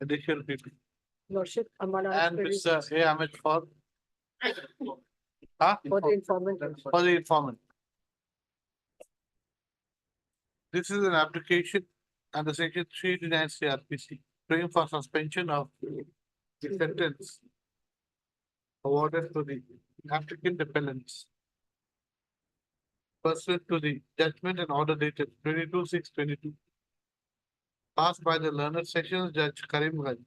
Speaker 2: additional people,
Speaker 9: Lordship, Amala.
Speaker 2: and Mr. A. Ahmed for, huh?
Speaker 9: For the informant.
Speaker 2: For the informant. This is an application under section 389 CRPC, praying for suspension of the sentence awarded to the applicant appellants pursuant to the judgment and order dated 22/6/22 passed by the learned Sessions Judge Karimganj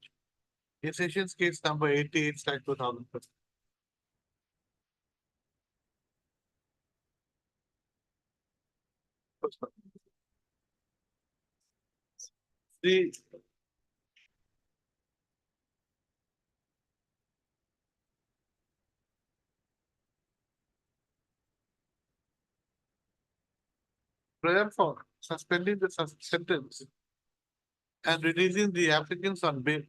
Speaker 2: in Sessions Case number 88/2000. The prayer for suspending the sentence and releasing the applicants on bail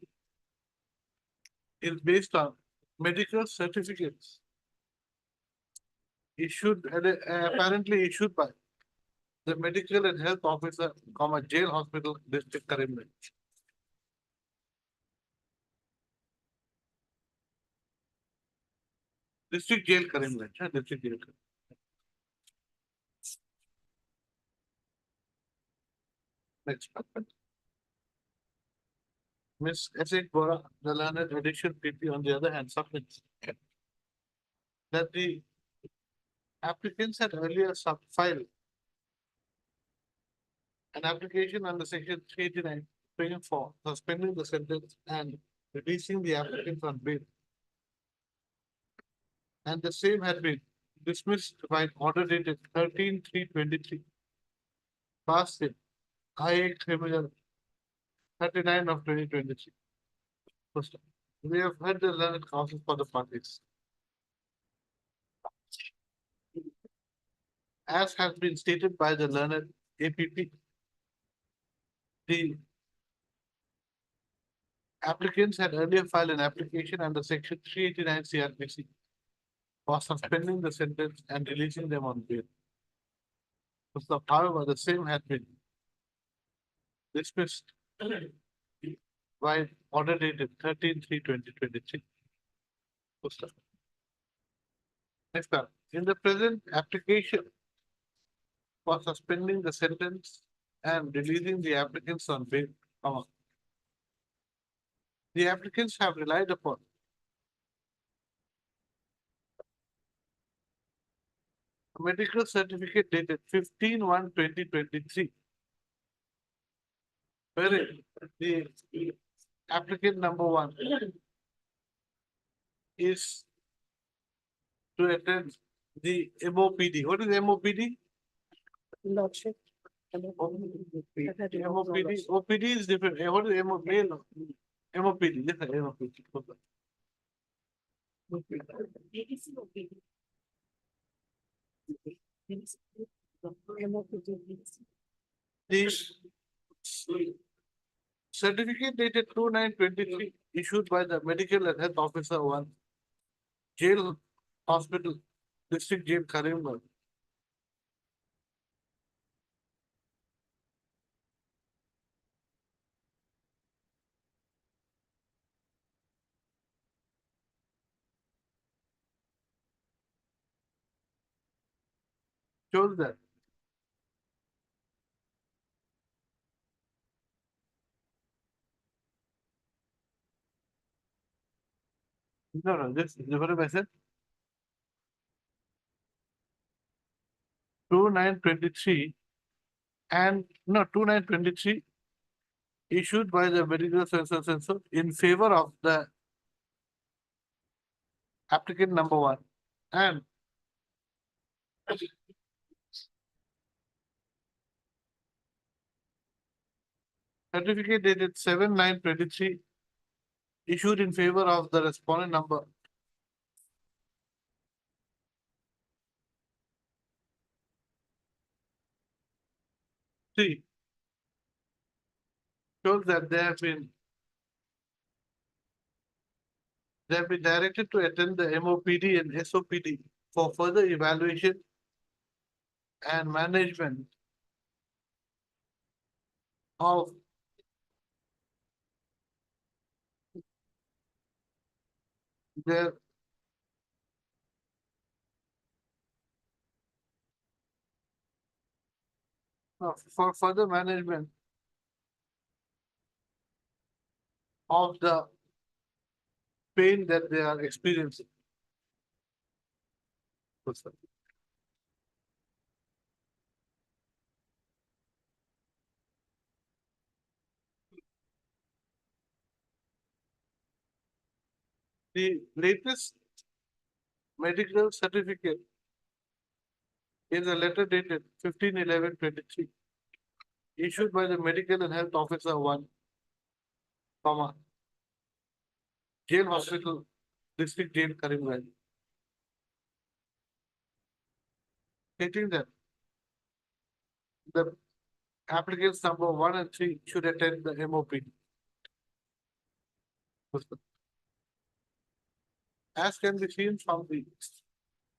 Speaker 2: is based on medical certificates issued, apparently issued by the medical and health officer, comma, jail hospital, district Karimganj. District jail Karimganj, district jail. Next. Miss S.H. Bora, the learned addition PP on the other hand submits that the applicants had earlier filed an application under section 389, for suspending the sentence and releasing the applicant on bail. And the same had been dismissed by order dated 13/3/23. Passed in IA Criminal 39 of 2023. First, we have heard the learned causes for the parties. As has been stated by the learned APP, the applicants had earlier filed an application under section 389 CRPC for suspending the sentence and releasing them on bail. However, the same had been dismissed by order dated 13/3/2023. Next up, in the present application for suspending the sentence and releasing the applicants on bail, the applicants have relied upon a medical certificate dated 15/1/2023, wherein the applicant number 1 is to attend the MOPD. What is MOPD?
Speaker 9: Lordship.
Speaker 2: MOPD, OPD is different. What is MOPD? MOPD, yes, MOPD. The certificate dated 2/9/23 issued by the medical and health officer 1, jail hospital, district jail Karimganj. Shows that no, this is what I said. 2/9/23 and no 2/9/23 issued by the medical censor in favor of the applicant number 1 and certificate dated 7/9/23 issued in favor of the respondent number 3 shows that they have been directed to attend the MOPD and SOPD for further evaluation and management of their for further management of the pain that they are experiencing. The latest medical certificate is a letter dated 15/11/23 issued by the medical and health officer 1, comma, jail hospital, district jail Karimganj, stating that the applicants number 1 and 3 should attend the MOPD. as can be seen from the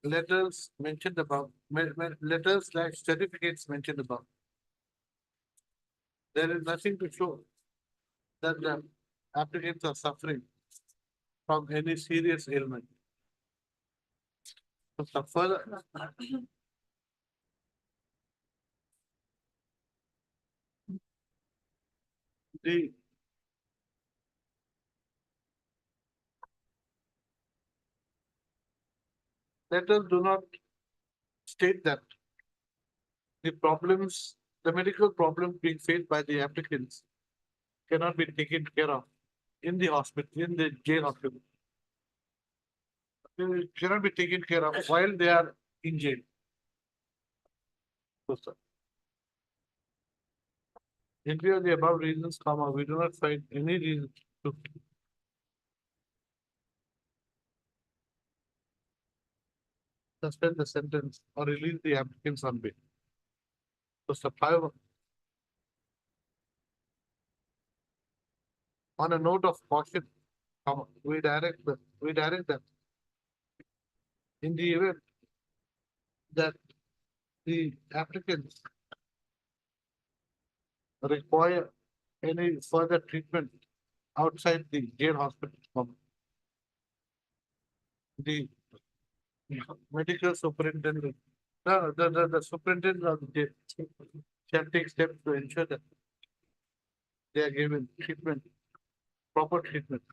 Speaker 2: letters mentioned above, letters slash certificates mentioned above. There is nothing to show that the applicants are suffering from any serious ailment. So further, the letters do not state that the medical problems being faced by the applicants cannot be taken care of in the hospital, in the jail hospital. They cannot be taken care of while they are in jail. So, sir. In view of the above reasons, comma, we do not find any reason to suspend the sentence or release the applicants on bail. So, sir, however, on a note of caution, comma, we direct that in the event that the applicants require any further treatment outside the jail hospital, the medical superintendent, the superintendent of the jail shall take steps to ensure that they are given treatment, proper treatment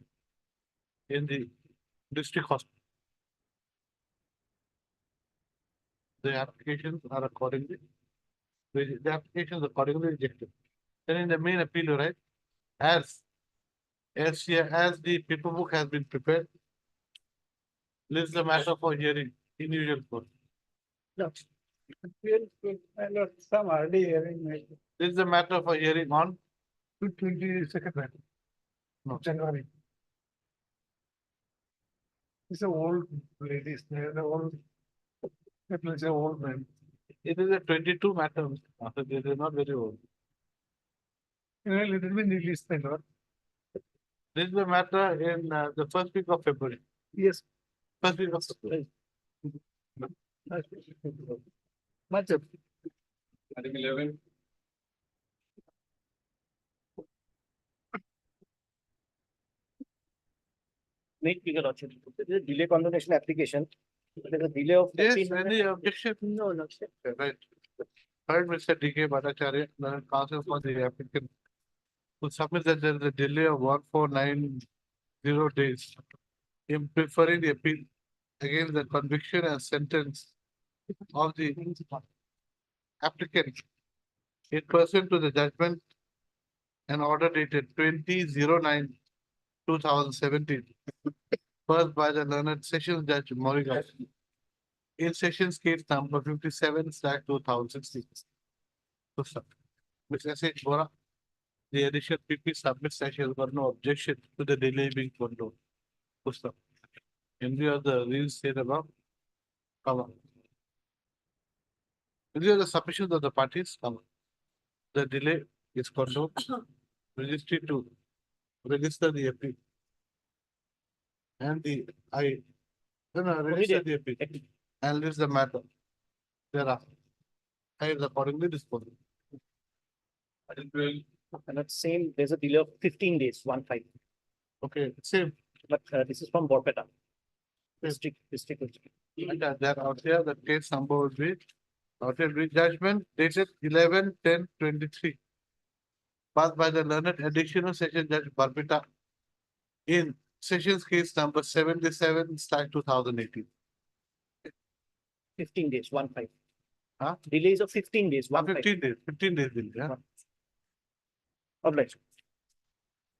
Speaker 2: in the district hospital. The applications are accordingly, the applications accordingly rejected. Then in the main appeal, right, as the paperwork has been prepared, this is the matter for hearing in usual court.
Speaker 5: My lord, some early hearing.
Speaker 2: This is the matter for hearing on
Speaker 1: 22nd,
Speaker 2: No.
Speaker 1: January. It's a old ladies, they're old. It's a old man.
Speaker 2: It is a 22 matter, Master, this is not very old.
Speaker 1: Well, it will be released, my lord.
Speaker 2: This is the matter in the first week of February.
Speaker 1: Yes.
Speaker 2: First week of February.
Speaker 1: Much of.
Speaker 8: Item 11.
Speaker 6: Wait, Your Lordship, this is a delay condonation application. There is a delay of
Speaker 2: Yes,
Speaker 6: 15
Speaker 2: any objection?
Speaker 6: No, Lordship.
Speaker 2: Right. Heard Mr. D.K. Bhattacharya, the counsel for the applicant, who submits that there is a delay of 1490 days in preferring the appeal against the conviction and sentence of the applicant in person to the judgment and order dated 20/09/2017, first by the learned Sessions Judge Moriga in Sessions case number 57/2016. So, sir, Mr. S.H. Bora, the additional PP submits that she has got no objection to the delay being condoned. So, sir, in view of the reasons stated above, cover. In view of the submissions of the parties, cover. The delay is condoned, registry to register the appeal. And register the appeal and list the matter thereafter. I is accordingly disposed.
Speaker 8: Item 12.
Speaker 6: And that's same, there's a delay of 15 days, 1/5.
Speaker 2: Okay, same.
Speaker 6: But this is from Borpeta.
Speaker 2: Yes.
Speaker 6: District.
Speaker 2: And that out there, the case number would be, out here, judgment dated 11/10/23. Passed by the learned additional session judge Barbita in sessions case number 77/2018.
Speaker 6: 15 days, 1/5.
Speaker 2: Huh?
Speaker 6: Delays of 15 days, 1/5.
Speaker 2: 15 days, delay, yeah.
Speaker 6: Obliged.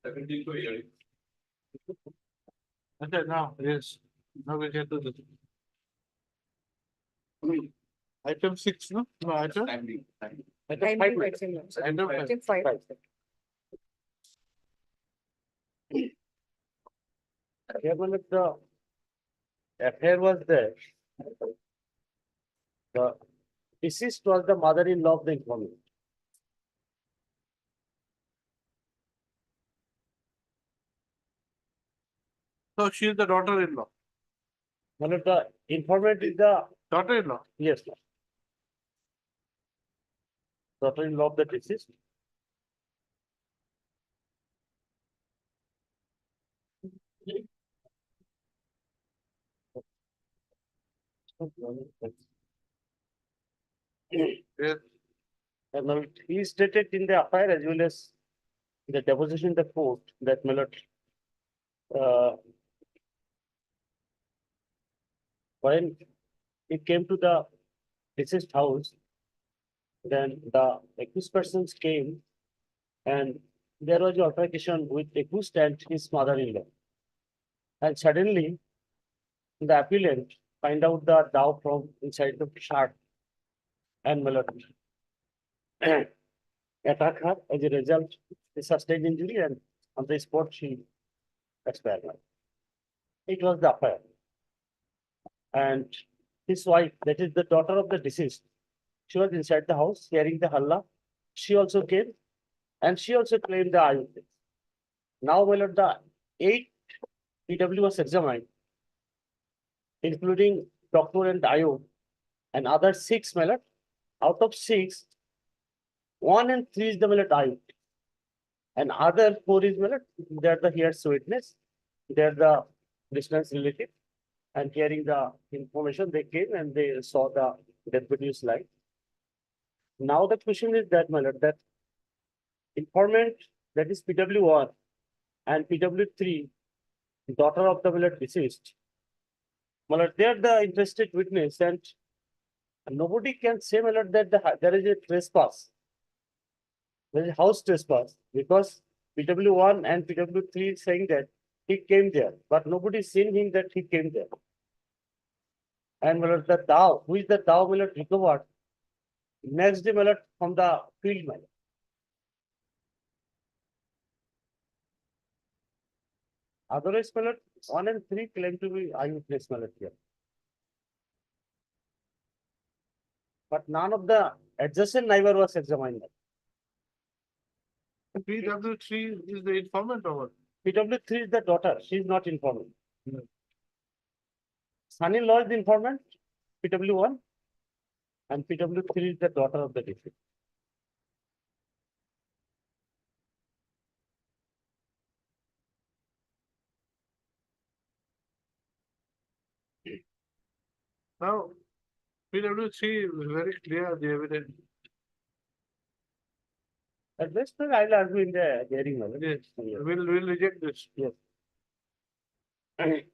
Speaker 8: 17 to hearing.
Speaker 2: Okay, now, yes, now we get to the. Item 6, no? No, item.
Speaker 9: Item
Speaker 2: Item
Speaker 9: five.
Speaker 2: Item five.
Speaker 6: The affair was there. The deceased was the mother-in-law of the informant.
Speaker 2: So she is the daughter-in-law.
Speaker 1: One of the informant is the,
Speaker 2: Daughter-in-law.
Speaker 1: yes, daughter-in-law of the deceased.
Speaker 2: Yes.
Speaker 1: And now he stated in the affair as well as the deposition in the court that my lord, uh, when it came to the deceased house, then the accused persons came and there was an altercation with accused and his mother-in-law. And suddenly the appellant find out the dove from inside the shirt and my lord attack her. As a result, she sustained injury and on the spot she expired. It was the affair. And his wife, that is the daughter of the deceased, she was inside the house hearing the halla. She also came and she also claimed the eyewitness. Now, my lord, the 8 PW was examined, including doctor and IO and other 6, my lord. Out of 6, 1 and 3 is the my lord IO. And other 4 is my lord, they are the here's witness, they are the distance relative. And hearing the information, they came and they saw the death body's life. Now the question is that, my lord, that informant, that is PW1 and PW3, daughter of the my lord deceased, my lord, they are the interested witness and nobody can say, my lord, that there is a trespass. There is a house trespass because PW1 and PW3 is saying that he came there, but nobody seen him that he came there. And my lord, the dove, who is the dove, my lord, recovered next day, my lord, from the field, my lord. Otherwise, my lord, 1 and 3 claim to be eyewitness, my lord, here. But none of the adjacent neighbor was examined.
Speaker 2: PW3 is the informant or what?
Speaker 1: PW3 is the daughter, she is not informant. Son-in-law is the informant, PW1, and PW3 is the daughter of the deceased.
Speaker 2: Now, PW3 is very clear, the evidence.
Speaker 1: At best, I'll argue in the hearing, my lord.
Speaker 2: Yes,
Speaker 1: Yes.
Speaker 2: we'll reject this.
Speaker 1: Yes.
Speaker 2: Right.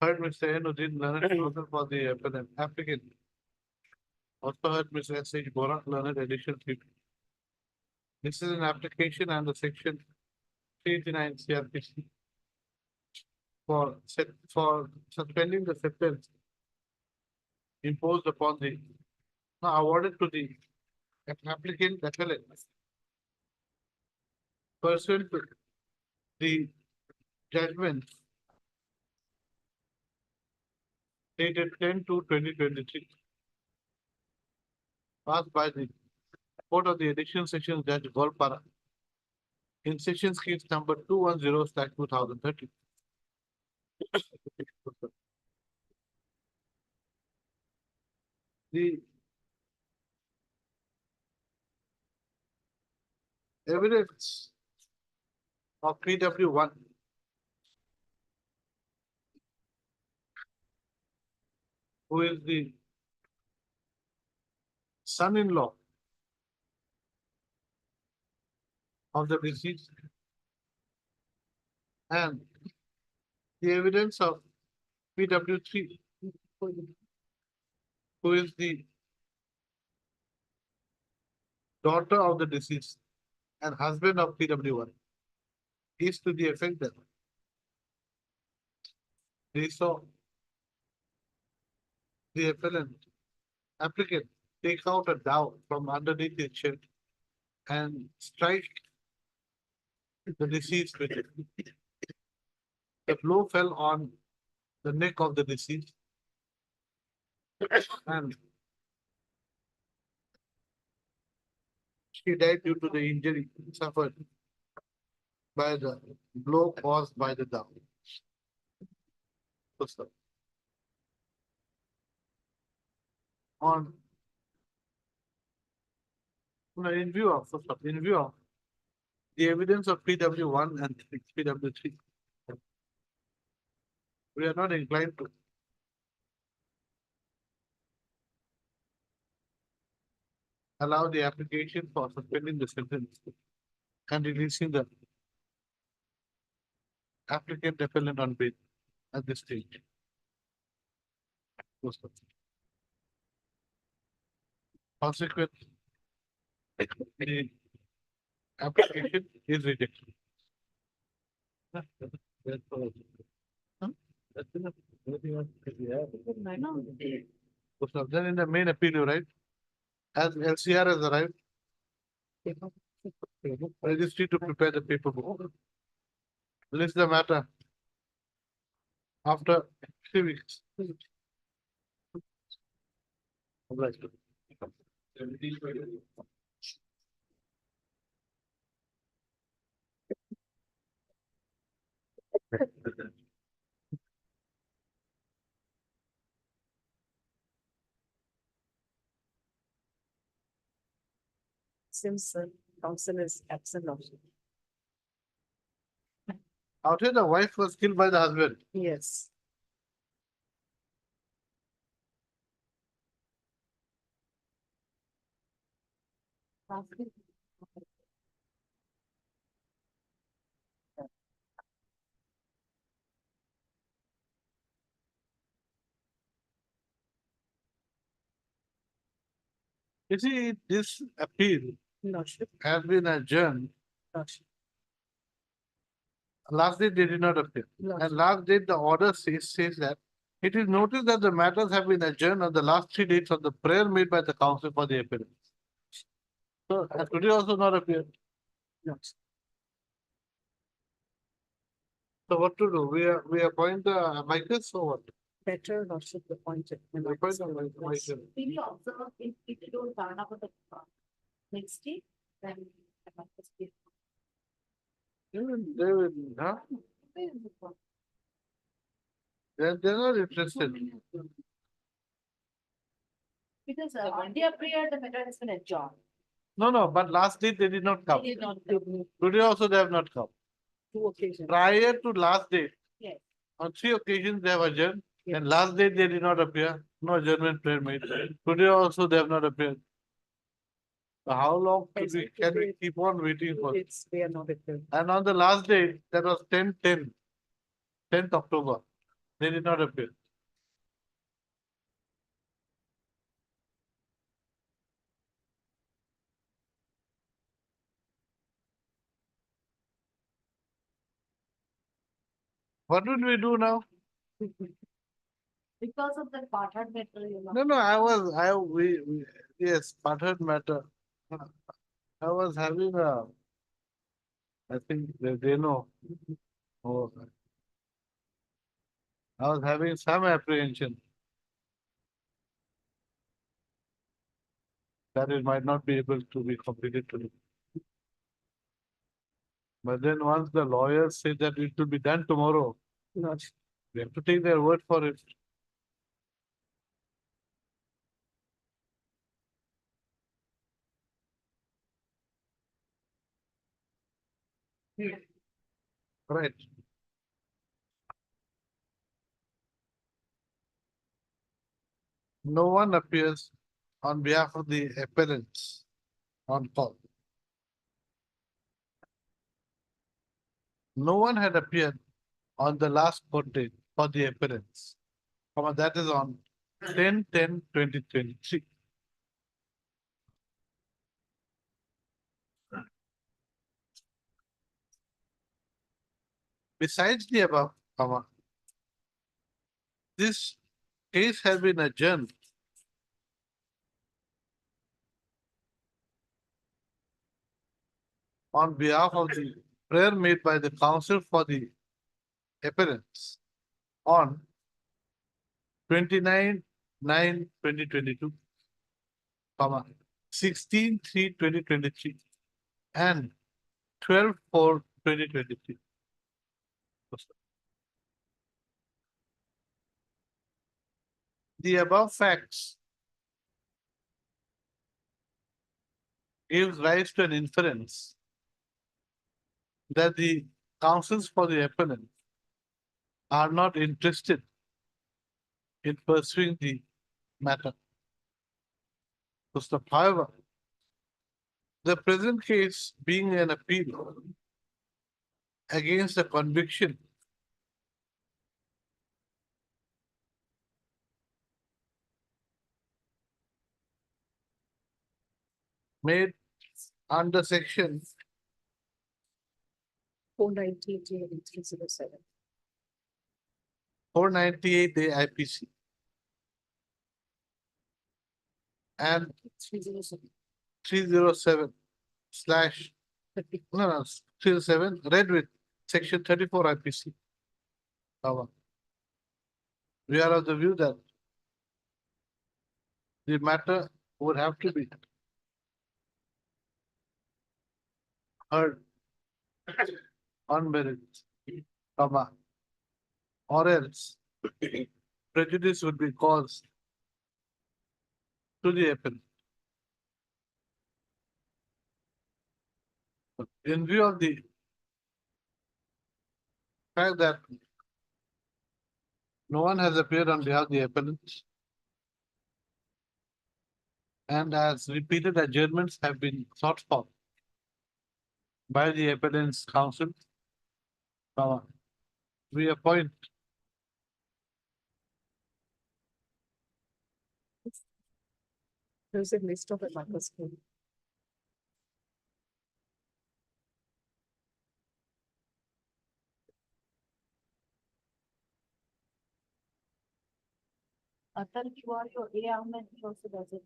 Speaker 2: Heard Mr. Enuddin Leonard counsel for the applicant. Also heard Mr. S.H. Borak Leonard addition 3. This is an application under section 389 CRPC for suspending the sentence imposed upon the awarded to the applicant appellant pursuant to the judgment dated 10/2/2023 passed by the Court of the Additional Section Judge Golpara in Sessions Case number 210/2030. The evidence of PW1 who is the son-in-law of the deceased and the evidence of PW3 who is the daughter of the deceased and husband of PW1 is to the effect that they saw the applicant take out a dowel from underneath his shirt and strike the deceased with it. The blow fell on the neck of the deceased and she died due to the injury suffered by the blow caused by the down. Push-up. On no, in view of the evidence of PW1 and PW3, we are not inclined to allow the application for suspending the sentence and releasing the applicant appellant on bail at this stage. Consequent, the application is rejected. That's all. Huh? That's enough. Anything else that we have? So then in the main appeal, right? As LCR has arrived, registry to prepare the paper book. List the matter after 3 weeks. Obliged.
Speaker 9: Since counsel is absent also.
Speaker 2: Out here, the wife was killed by the husband.
Speaker 9: Yes.
Speaker 2: You see, this appeal
Speaker 9: Lordship,
Speaker 2: has been adjourned.
Speaker 9: Lordship,
Speaker 2: Last day they did not appear. And last date, the order says that it is noticed that the matters have been adjourned on the last 3 dates of the prayer made by the council for the appearance. So, and today also not appeared.
Speaker 9: Lordship.
Speaker 2: So what to do? We appoint the amicus or what?
Speaker 9: Better Lordship appointed.
Speaker 2: We appoint the amicus.
Speaker 7: Will you observe if you don't turn up at the next day, then I might just be.
Speaker 2: They will, huh? They're not interested.
Speaker 7: Because on their prayer, the matter has been adjourned.
Speaker 2: No, but last date they did not come.
Speaker 7: They did not come.
Speaker 2: Today also they have not come.
Speaker 9: 2 occasions.
Speaker 2: Prior to last date,
Speaker 7: Yes.
Speaker 2: on 3 occasions they have adjourned,
Speaker 9: Yes.
Speaker 2: and last date they did not appear. No adjournment prayer made. Today also they have not appeared. So how long can we keep on waiting for?
Speaker 9: They are not appeared.
Speaker 2: And on the last day, that was 10th October, they did not appear. What will we do now?
Speaker 7: Because of the partner matter, you know.
Speaker 2: No, yes, Pathan matter. I was having I think they know. Oh, I was having some apprehension that it might not be able to be completed today. But then once the lawyers say that it will be done tomorrow,
Speaker 9: Lordship.
Speaker 2: we have to take their word for it. Right. No one appears on behalf of the appellants on call. No one had appeared on the last court date for the appearance. That is on 10/10/2023. Besides the above, this case has been adjourned on behalf of the prayer made by the council for the appearance on 29/9/2022, 16/3/2023, and 12/4/2023. 2023. The above facts gives rise to an inference that the counsels for the appellant are not interested in pursuing the matter. However, the present case being an appeal against a conviction made under section
Speaker 9: 498
Speaker 2: 498 AIPC and 307 slash, no, 307 read with section 34 IPC. However, we are of the view that the matter would have to be heard on merits, or else prejudice would be caused to the appellant. In view of the fact that no one has appeared on behalf of the appellant, and as repeated adjournments have been sought for by the appellant's counsel, we appoint
Speaker 9: There's a list of matters.
Speaker 7: Atal, you are your A. Ahmed, he also does it.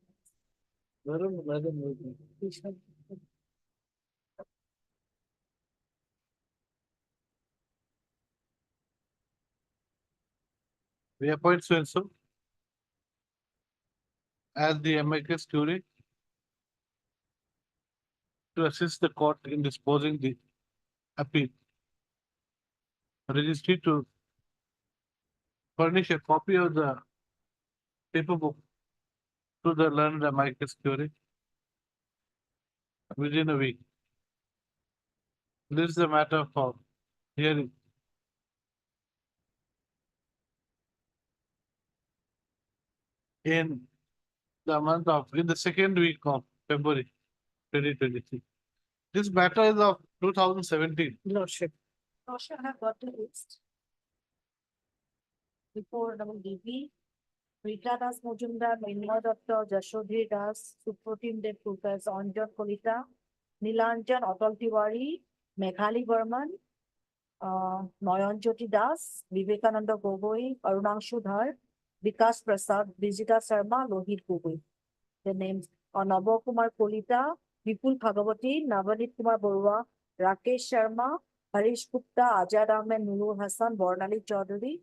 Speaker 2: we appoint so and so as the amicus curiae to assist the court in disposing the appeal. Registry to furnish a copy of the paper book to the learned amicus curiae within a week. This is a matter for hearing. In the second week of February 2023. This matter is of 2017.
Speaker 9: Lordship.
Speaker 7: Roshan have got the list. Before double DP, Rita Das Mojumdar, Mrinmoy Dr, Jashodhir Das, Supratim Dev Professor Anjan Kolita, Nilanjan Atal Tiwari, Meghali Burman, Noyanjoti Das, Vivekananda Gogoi, Arunangshu Dhar, Vikas Prasad, Vijita Sharma, Lohit Gogoi. The names are Nabo Kumar Kolita, Vipul Bhagavati, Navanit Kumar Borua, Rakesh Sharma, Harish Gupta, Ajad Ahmed, Nurul Hassan, Bornali Chaudhary,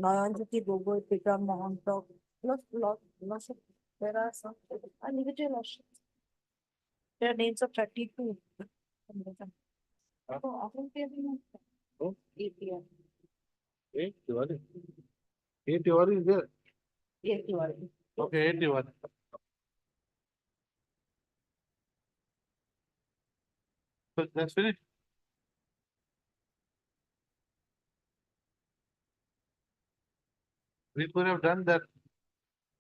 Speaker 7: Noyanjoti Gogoi, Vikram Mohanto. There are some. I leave it to you. There are names of 32. Oh, often they have been.
Speaker 2: Oh.
Speaker 7: 8 p.m.
Speaker 2: 8 Tiwari. 8 Tiwari is there.
Speaker 7: 8 p.m.
Speaker 2: Okay, 8 Tiwari. So that's finished. We could have done that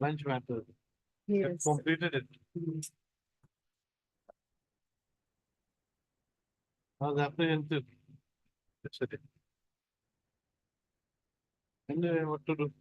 Speaker 2: lunch matter.
Speaker 9: Yes.
Speaker 2: Completed it. I was apprehensive yesterday. Anyway, what to do?